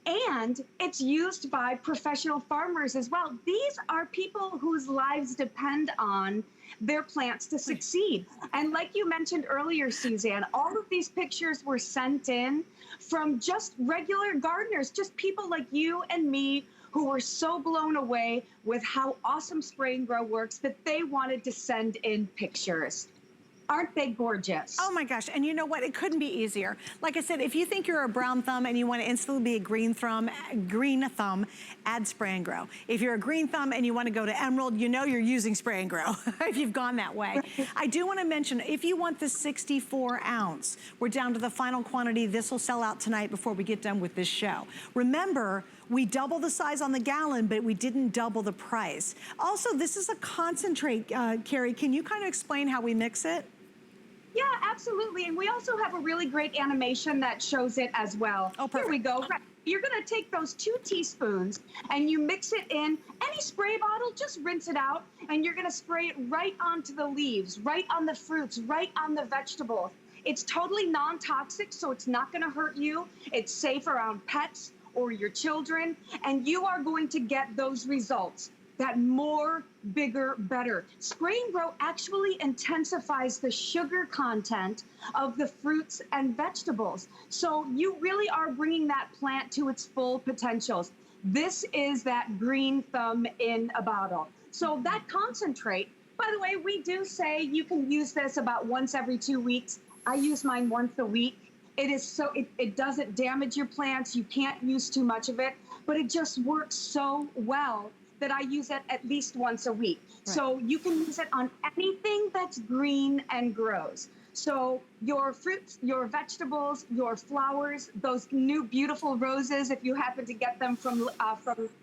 And it's used by professional farmers as well. These are people whose lives depend on their plants to succeed. And like you mentioned earlier, Suzanne, all of these pictures were sent in from just regular gardeners, just people like you and me who were so blown away with how awesome Spray and Grow works that they wanted to send in pictures. Aren't they gorgeous? Oh my gosh, and you know what? It couldn't be easier. Like I said, if you think you're a brown thumb and you want to instantly be a green thumb, add Spray and Grow. If you're a green thumb and you want to go to emerald, you know you're using Spray and Grow if you've gone that way. I do want to mention, if you want the 64 ounce, we're down to the final quantity. This will sell out tonight before we get done with this show. Remember, we double the size on the gallon, but we didn't double the price. Also, this is a concentrate, Carrie. Can you kind of explain how we mix it? Yeah, absolutely. And we also have a really great animation that shows it as well. Oh, perfect. Here we go. You're going to take those 2 teaspoons and you mix it in any spray bottle, just rinse it out, and you're going to spray it right onto the leaves, right on the fruits, right on the vegetables. It's totally non-toxic, so it's not going to hurt you. It's safe around pets or your children, and you are going to get those results. That more, bigger, better. Spray and Grow actually intensifies the sugar content of the fruits and vegetables. So you really are bringing that plant to its full potentials. This is that green thumb in a bottle. So that concentrate, by the way, we do say you can use this about once every 2 weeks. I use mine once a week. It is so, it doesn't damage your plants. You can't use too much of it, but it just works so well that I use it at least once a week. Right. So you can use it on anything that's green and grows. So your fruits, your vegetables, your flowers, those new beautiful roses, if you happen to get them from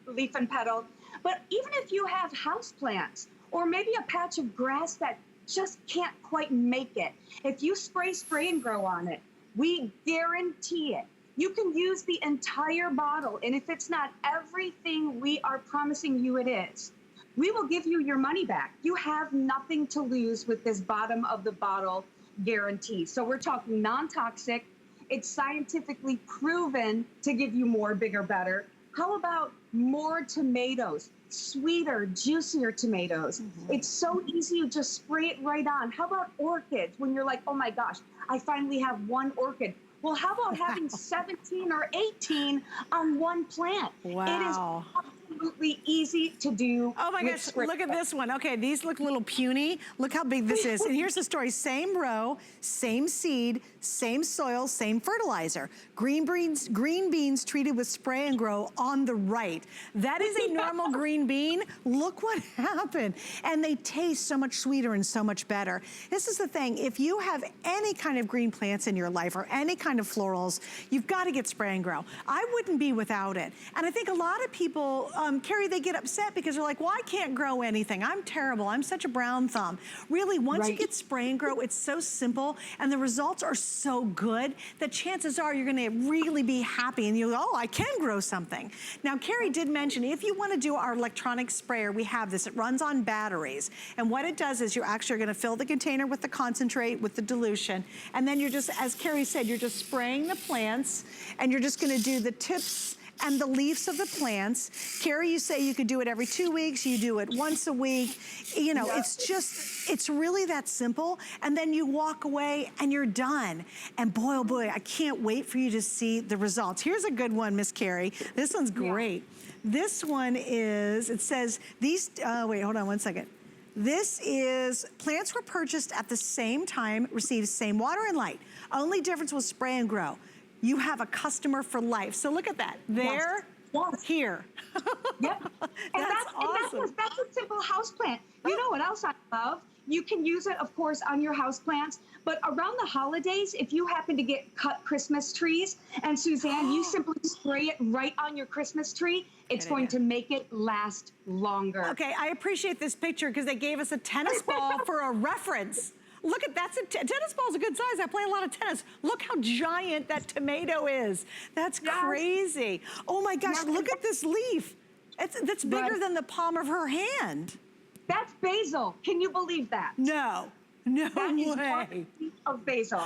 Leaf and Petal. But even if you have houseplants or maybe a patch of grass that just can't quite make it, if you Spray and Grow on it, we guarantee it. You can use the entire bottle, and if it's not everything we are promising you it is, we will give you your money back. You have nothing to lose with this bottom of the bottle guarantee. So we're talking non-toxic. It's scientifically proven to give you more, bigger, better. How about more tomatoes, sweeter, juicier tomatoes? It's so easy, you just spray it right on. How about orchids? When you're like, oh my gosh, I finally have one orchid. Well, how about having 17 or 18 on one plant? Wow. It is absolutely easy to do. Oh my gosh, look at this one. Okay, these look a little puny. Look how big this is. And here's the story. Same row, same seed, same soil, same fertilizer. Green beans treated with Spray and Grow on the right. That is a normal green bean. Look what happened. And they taste so much sweeter and so much better. This is the thing. If you have any kind of green plants in your life or any kind of florals, you've got to get Spray and Grow. I wouldn't be without it. And I think a lot of people, Carrie, they get upset because they're like, well, I can't grow anything. I'm terrible. I'm such a brown thumb. Really, once you get Spray and Grow, it's so simple and the results are so good that chances are you're going to really be happy and you go, oh, I can grow something. Now, Carrie did mention if you want to do our electronic sprayer, we have this. It runs on batteries. And what it does is you're actually going to fill the container with the concentrate, with the dilution. And then you're just, as Carrie said, you're just spraying the plants and you're just going to do the tips and the leaves of the plants. Carrie, you say you could do it every 2 weeks, you do it once a week. You know, it's really that simple. And then you walk away and you're done. And boy, oh boy, I can't wait for you to see the results. Here's a good one, Miss Carrie. This one's great. This one is, it says, these, wait, hold on one second. This is, plants were purchased at the same time, received same water and light. Only difference with Spray and Grow, you have a customer for life. So look at that. There, Yes. here. Yep. That's awesome. And that's a simple house plant. You know what else I love? You can use it, of course, on your house plants, but around the holidays, if you happen to get cut Christmas trees, and Suzanne, you simply spray it right on your Christmas tree, it's going to make it last longer. Okay, I appreciate this picture because they gave us a tennis ball for a reference. Look at, that's a tennis ball's a good size. I play a lot of tennis. Look how giant that tomato is. That's crazy. Oh my gosh, look at this leaf. That's bigger than the palm of her hand. That's basil. Can you believe that? No, no That is way. 1 feet of basil.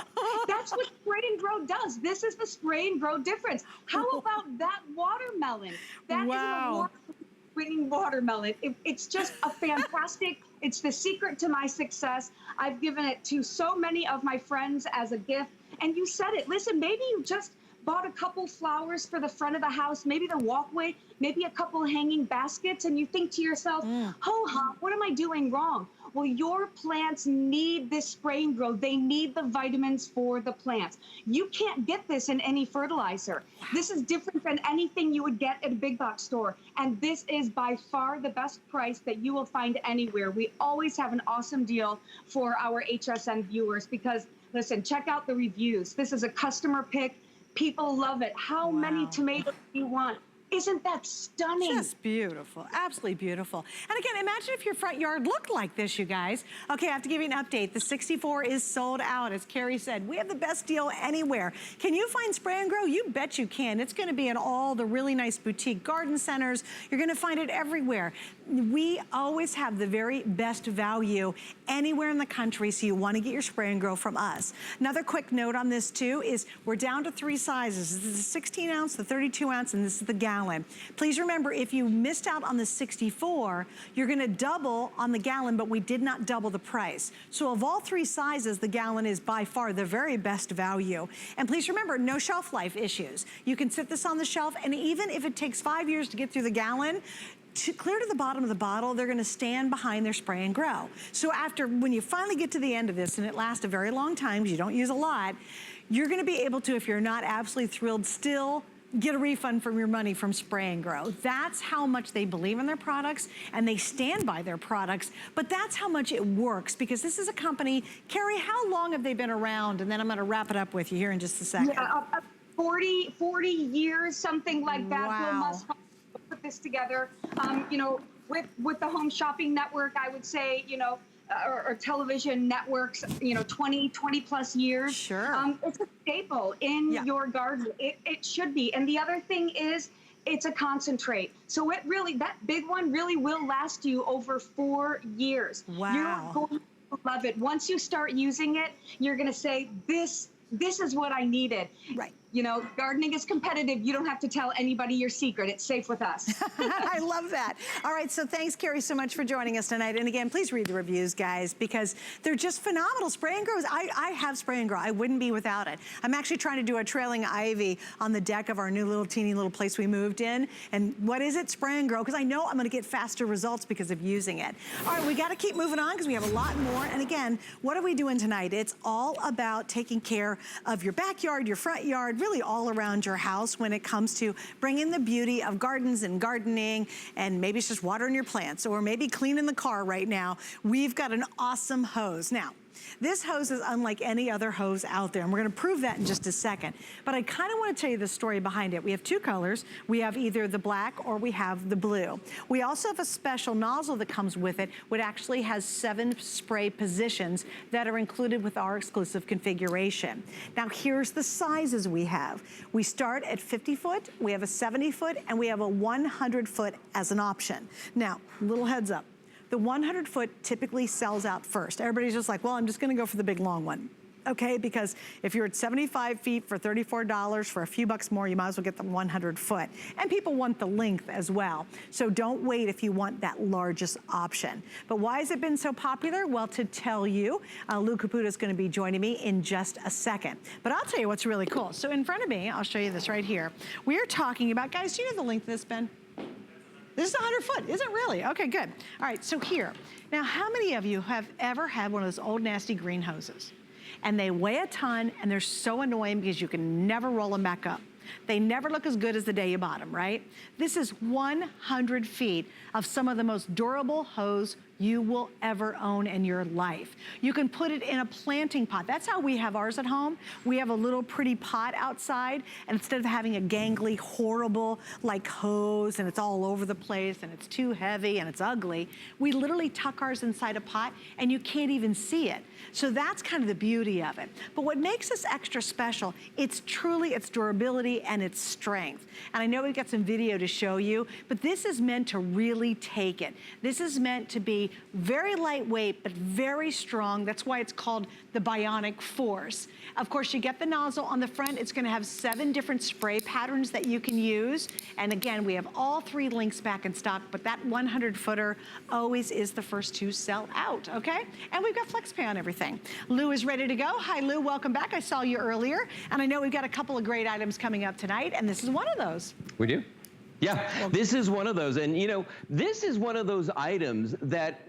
That's what Spray and Grow does. This is the Spray and Grow difference. How about that watermelon? That is an award-winning watermelon. It's just a fantastic, it's the secret to my success. I've given it to so many of my friends as a gift. And you said it. Listen, maybe you just bought a couple flowers for the front of the house, maybe the walkway, maybe a couple hanging baskets, and you think to yourself, ho-hum, what am I doing wrong? Well, your plants need this Spray and Grow. They need the vitamins for the plants. You can't get this in any fertilizer. This is different than anything you would get at a big box store. And this is by far the best price that you will find anywhere. We always have an awesome deal for our HSN viewers because, listen, check out the reviews. This is a customer pick. People love it. How many tomatoes do you want? Isn't that stunning? Just beautiful, absolutely beautiful. And again, imagine if your front yard looked like this, you guys. Okay, I have to give you an update. The 64 is sold out. As Carrie said, we have the best deal anywhere. Can you find Spray and Grow? You bet you can. It's gonna be in all the really nice boutique garden centers. You're gonna find it everywhere. We always have the very best value anywhere in the country, so you wanna get your Spray and Grow from us. Another quick note on this too is we're down to 3 sizes. This is the 16 ounce, the 32 ounce, and this is the gallon. Please remember, if you missed out on the 64, you're gonna double on the gallon, but we did not double the price. So of all 3 sizes, the gallon is by far the very best value. And please remember, no shelf life issues. You can sit this on the shelf, and even if it takes 5 years to get through the gallon, clear to the bottom of the bottle, they're gonna stand behind their Spray and Grow. So when you finally get to the end of this, and it lasts a very long time, because you don't use a lot, you're gonna be able to, if you're not absolutely thrilled, still get a refund from your money from Spray and Grow. That's how much they believe in their products and they stand by their products, but that's how much it works because this is a company, Carrie, how long have they been around? And then I'm gonna wrap it up with you here in just a second. Yeah, 40 years, something like that. Wow. Bill must put this together. You know, with the Home Shopping Network, I would say, you know, or television networks, you know, 20 plus years. Sure. It's a staple in your garden. It should be. And the other thing is, it's a concentrate. So it really, that big one really will last you over 4 years. Wow. You're going to love it. Once you start using it, you're going to say, this is what I needed. Right. You know, gardening is competitive. You don't have to tell anybody your secret. It's safe with us. I love that. All right, so thanks, Carrie, so much for joining us tonight. And again, please read the reviews, guys, because they're just phenomenal. Spray and Grow, I have Spray and Grow. I wouldn't be without it. I'm actually trying to do a trailing ivy on the deck of our new little teeny little place we moved in. And what is it? Spray and Grow, because I know I'm gonna get faster results because of using it. All right, we gotta keep moving on because we have a lot more. And again, what are we doing tonight? It's all about taking care of your backyard, your front yard, really all around your house when it comes to bringing the beauty of gardens and gardening, and maybe it's just watering your plants or maybe cleaning the car right now. We've got an awesome hose. Now, this hose is unlike any other hose out there, and we're gonna prove that in just a second. But I kinda wanna tell you the story behind it. We have 2 colors. We have either the black or we have the blue. We also have a special nozzle that comes with it, which actually has 7 spray positions that are included with our exclusive configuration. Now here's the sizes we have. We start at 50 foot, we have a 70 foot, and we have a 100 foot as an option. Now, little heads up. The 100 foot typically sells out first. Everybody's just like, well, I'm just gonna go for the big long one. Okay, because if you're at 75 feet for $34, for a few bucks more, you might as well get the 100 foot. And people want the length as well. So don't wait if you want that largest option. But why has it been so popular? Well, to tell you, Lou Caputo is gonna be joining me in just a second. But I'll tell you what's really cool. So in front of me, I'll show you this right here. We are talking about, guys, do you know the length of this, Ben? This is 100 foot, is it really? Okay, good. All right, so here. Now, how many of you have ever had one of those old nasty green hoses? and they weigh a ton, and they're so annoying because you can never roll them back up. They never look as good as the day you bought them, right? This is 100 feet of some of the most durable hose you will ever own in your life. You can put it in a planting pot. That's how we have ours at home. We have a little pretty pot outside, and instead of having a gangly, horrible like hose and it's all over the place and it's too heavy and it's ugly, we literally tuck ours inside a pot and you can't even see it. So that's kind of the beauty of it. But what makes this extra special, it's truly its durability and its strength. And I know we've got some video to show you, but this is meant to really take it. This is meant to be very lightweight, but very strong. That's why it's called the Bionic Force. Of course, you get the nozzle on the front. It's gonna have 7 different spray patterns that you can use. And again, we have all 3 links back in stock, but that 100-footer always is the first to sell out, okay? And we've got FlexPay on everything. Lou is ready to go. Hi, Lou, welcome back. I saw you earlier, and I know we've got a couple of great items coming up tonight, and this is one of those. We do? Yeah, this is one of those. And you know, this is one of those items that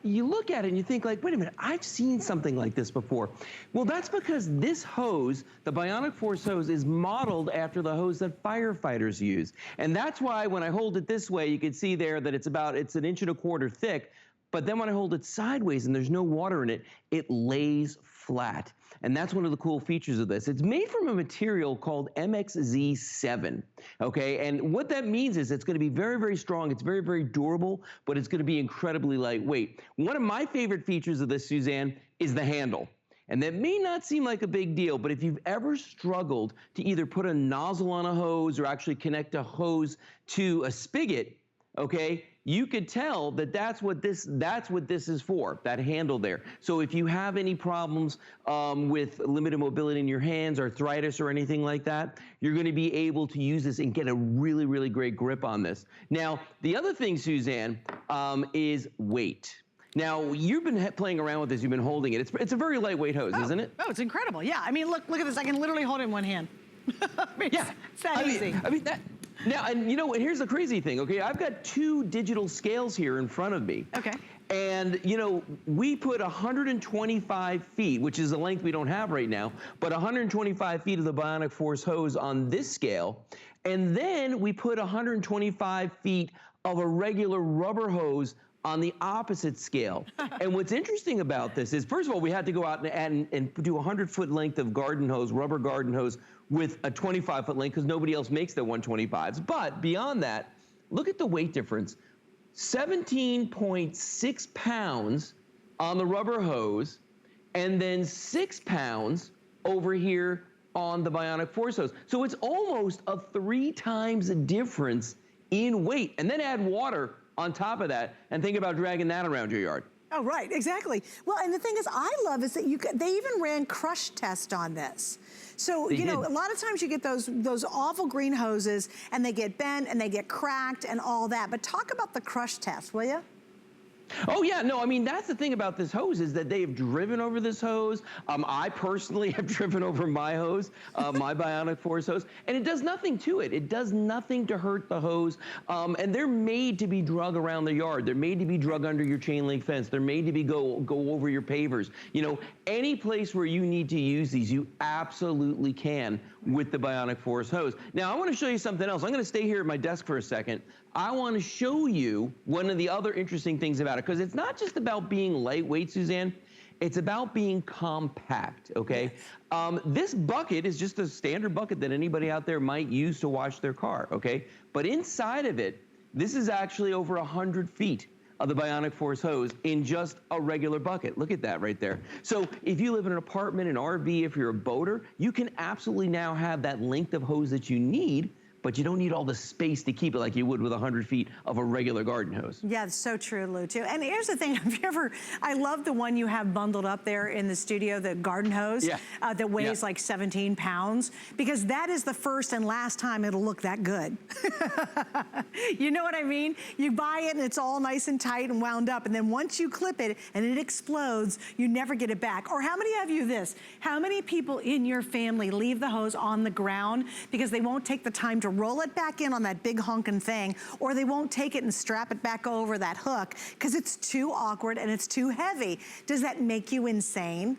you look at it and you think like, wait a minute, I've seen something like this before. Well, that's because this hose, the Bionic Force hose, is modeled after the hose that firefighters use. And that's why when I hold it this way, you can see there that it's 1.25 inches thick. But then when I hold it sideways and there's no water in it, it lays flat. And that's one of the cool features of this. It's made from a material called MXZ7, okay? And what that means is it's gonna be very, very strong. It's very, very durable, but it's gonna be incredibly lightweight. One of my favorite features of this, Suzanne, is the handle. And that may not seem like a big deal, but if you've ever struggled to either put a nozzle on a hose or actually connect a hose to a spigot, okay, you could tell that that's what this is for, that handle there. So if you have any problems with limited mobility in your hands, arthritis or anything like that, you're gonna be able to use this and get a really, really great grip on this. Now, the other thing, Suzanne, is weight. Now, you've been playing around with this, you've been holding it. It's a very lightweight hose, isn't it? Oh, it's incredible, yeah. I mean, look at this, I can literally hold it in one hand. I mean, yeah. It's that easy. Now, and you know, here's the crazy thing, okay? I've got 2 digital scales here in front of me. Okay. And, you know, we put 125 feet, which is a length we don't have right now, but 125 feet of the Bionic Force hose on this scale. And then we put 125 feet of a regular rubber hose on the opposite scale. And what's interesting about this is, first of all, we had to go out and do a 100-foot length of garden hose, rubber garden hose, with a 25-foot length because nobody else makes the 125s. But beyond that, look at the weight difference. 17.6 pounds on the rubber hose, and then 6 pounds over here on the Bionic Force hose. So it's almost a 3 times difference in weight. And then add water on top of that, and think about dragging that around your yard. Oh, right, exactly. Well, and the thing is, I love is that they even ran crush test on this. So, you know, a lot of times you get those awful green hoses and they get bent and they get cracked and all that. But talk about the crush test, will you? Oh yeah, no, I mean, that's the thing about this hose is that they have driven over this hose. I personally have driven over my hose, my Bionic Force hose, and it does nothing to it. It does nothing to hurt the hose, and they're made to be drug around the yard. They're made to be drug under your chain link fence. They're made to be go over your pavers. You know, any place where you need to use these, you absolutely can with the Bionic Force hose. Now, I want to show you something else. I'm going to stay here at my desk for a second. I want to show you one of the other interesting things about it, because it's not just about being lightweight, Suzanne. It's about being compact, okay? This bucket is just a standard bucket that anybody out there might use to wash their car, okay? But inside of it, this is actually over 100 feet of the Bionic Force hose in just a regular bucket. Look at that right there. So if you live in an apartment, an RV, if you're a boater, you can absolutely now have that length of hose that you need, but you don't need all the space to keep it like you would with 100 feet of a regular garden hose. Yeah, it's so true, Lou, too. And here's the thing, I love the one you have bundled up there in the studio, the garden hose, that weighs like 17 pounds, because that is the first and last time it'll look that good. You know what I mean? You buy it and it's all nice and tight and wound up, and then once you clip it and it explodes, you never get it back. Or how many of you how many people in your family leave the hose on the ground because they won't take the time to roll it back in on that big honking thing, or they won't take it and strap it back over that hook because it's too awkward and it's too heavy? Does that make you insane?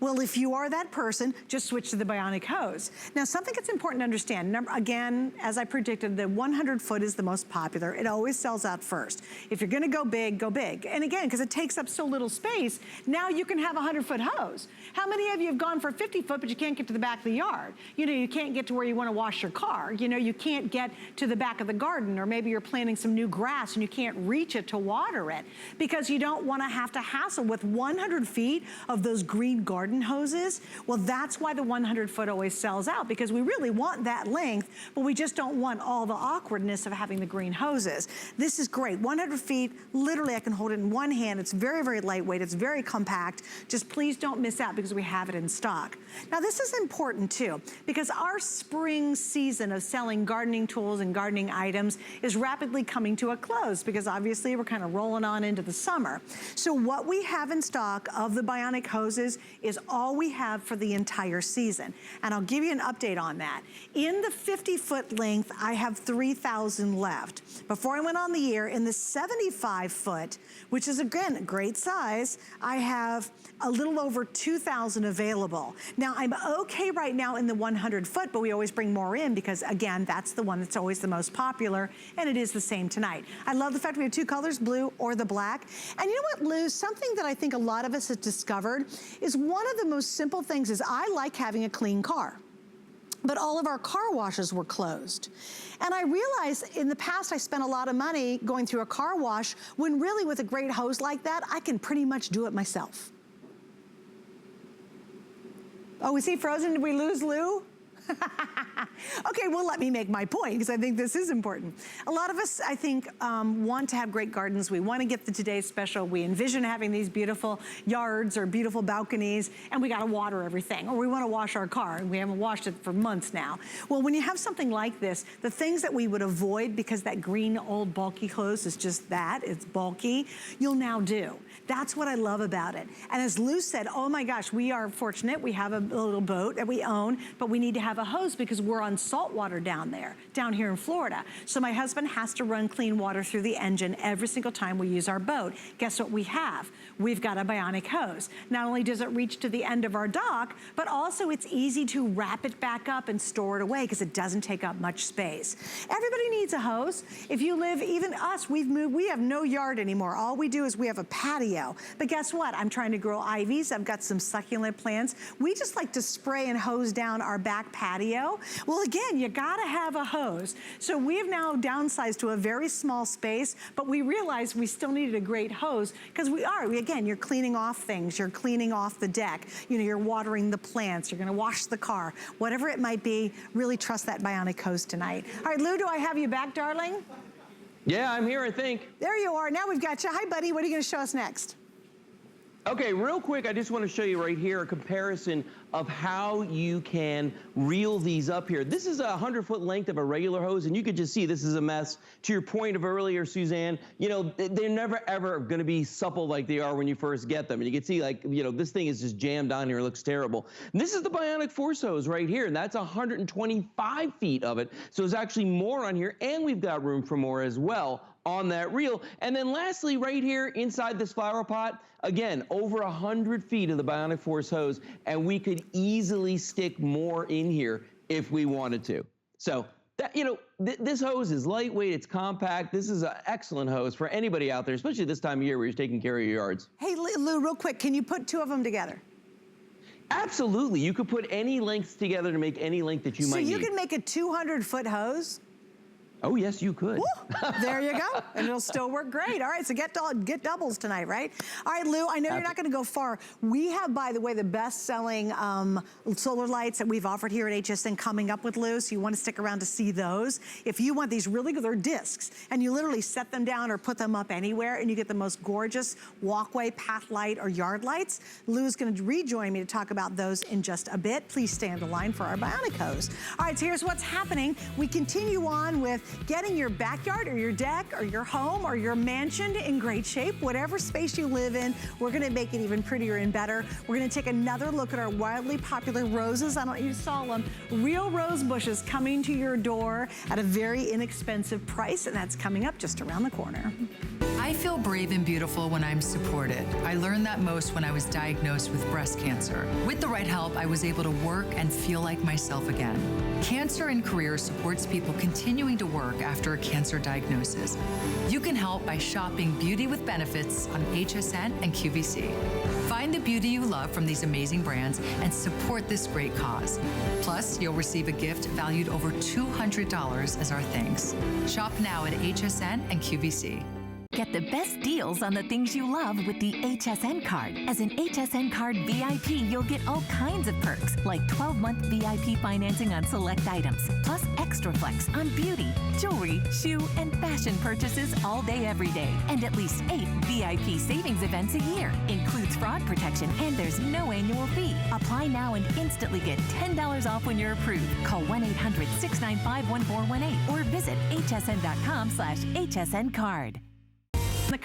Well, if you are that person, just switch to the bionic hose. Now, something that's important to understand, again, as I predicted, the 100 foot is the most popular. It always sells out first. If you're gonna go big, go big. And again, because it takes up so little space, now you can have a 100 foot hose. How many of you have gone for 50 foot, but you can't get to the back of the yard? You know, you can't get to where you wanna wash your car. You know, you can't get to the back of the garden, or maybe you're planting some new grass and you can't reach it to water it because you don't wanna have to hassle with 100 feet of those green garden hoses. Well, that's why the 100 foot always sells out, because we really want that length, but we just don't want all the awkwardness of having the green hoses. This is great. 100 feet, literally I can hold it in one hand. It's very, very lightweight. It's very compact. Just please don't miss out because we have it in stock. Now, this is important too, because our spring season of selling gardening tools and gardening items is rapidly coming to a close, because obviously we're kind of rolling on into the summer. So what we have in stock of the bionic hoses is all we have for the entire season. And I'll give you an update on that. In the 50 foot length, I have 3,000 left. Before I went on the air, in the 75 foot, which is again a great size, I have a little over 2,000 available. Now, I'm okay right now in the 100 foot, but we always bring more in because, again, that's the one that's always the most popular, and it is the same tonight. I love the fact we have two colors, blue or the black. And you know what, Lou? Something that I think a lot of us have discovered is one of the most simple things is I like having a clean car. But all of our car washes were closed. And I realized in the past I spent a lot of money going through a car wash, when really with a great hose like that, I can pretty much do it myself. Oh, is he frozen? Did we lose Lou? Okay, well, let me make my point, because I think this is important. A lot of us, I think, want to have great gardens. We want to get the Today's Special. We envision having these beautiful yards or beautiful balconies, and we got to water everything. Or we want to wash our car, and we haven't washed it for months now. Well, when you have something like this, the things that we would avoid because that green old bulky hose is just that, it's bulky, you'll now do. That's what I love about it. And as Lou said, oh my gosh, we are fortunate. We have a little boat that we own, but we need to have a hose because we're on salt water down here in Florida. So my husband has to run clean water through the engine every single time we use our boat. Guess what we have? We've got a bionic hose. Not only does it reach to the end of our dock, but also it's easy to wrap it back up and store it away because it doesn't take up much space. Everybody needs a hose. If you live, even us, we've moved, we have no yard anymore. All we do is we have a patio. But guess what? I'm trying to grow ivies. I've got some succulent plants. We just like to spray and hose down our back patio. Well, again, you gotta have a hose. So we have now downsized to a very small space, but we realized we still needed a great hose because again, you're cleaning off things. You're cleaning off the deck. You know, you're watering the plants. You're gonna wash the car. Whatever it might be, really trust that bionic hose tonight. All right, Lou, do I have you back, darling? Yeah, I'm here, I think. There you are. Now we've got you. Hi, buddy. What are you going to show us next? Okay, real quick, I just want to show you right here a comparison of how you can reel these up here. This is a 100-foot length of a regular hose, and you could just see this is a mess. To your point of earlier, Suzanne, you know, they're never, ever going to be supple like they are when you first get them. And you can see, like, you know, this thing is just jammed on here. It looks terrible. And this is the Bionic Force hose right here, and that's 125 feet of it. So there's actually more on here, and we've got room for more as well on that reel. And then lastly, right here inside this flower pot, again, over 100 feet of the Bionic Force hose, and we could easily stick more in here if we wanted to. So that, you know, this hose is lightweight, it's compact. This is an excellent hose for anybody out there, especially this time of year where you're taking care of your yards. Hey, Lou, real quick, can you put two of them together? Absolutely. You could put any lengths together to make any length that you might need. So you can make a 200-foot hose? Oh, yes, you could. There you go. And it'll still work great. All right, so get doubles tonight, right? All right, Lou, I know you're not going to go far. We have, by the way, the best-selling solar lights that we've offered here at HSN coming up with Lou, so you want to stick around to see those. If you want these really good, they're discs, and you literally set them down or put them up anywhere, and you get the most gorgeous walkway, path light, or yard lights. Lou's going to rejoin me to talk about those in just a bit. Please stay on the line for our Bionic hose. All right, so here's what's happening. We continue on with getting your backyard or your deck or your home or your mansion in great shape, whatever space you live in. We're gonna make it even prettier and better. We're gonna take another look at our wildly popular roses. I don't know if you saw them. Real rose bushes coming to your door at a very inexpensive price, and that's coming up just around the corner. I feel brave and beautiful when I'm supported. I learned that most when I was diagnosed with breast cancer. With the right help, I was able to work and feel like myself again. Cancer in Career supports people continuing to work after a cancer diagnosis. You can help by shopping beauty with benefits on HSN and QVC. Find the beauty you love from these amazing brands and support this great cause. Plus, you'll receive a gift valued over $200 as our thanks. Shop now at HSN and QVC. Get the best deals on the things you love with the HSN card. As an HSN card VIP, you'll get all kinds of perks, like 12-month VIP financing on select items, plus extra flex on beauty, jewelry, shoe, and fashion purchases all day, every day. And at least 8 VIP savings events a year. Includes fraud protection, and there's no annual fee. Apply now and instantly get $10 off when you're approved. Call 1-800-695-1418 or visit hsn.com/hsncard. The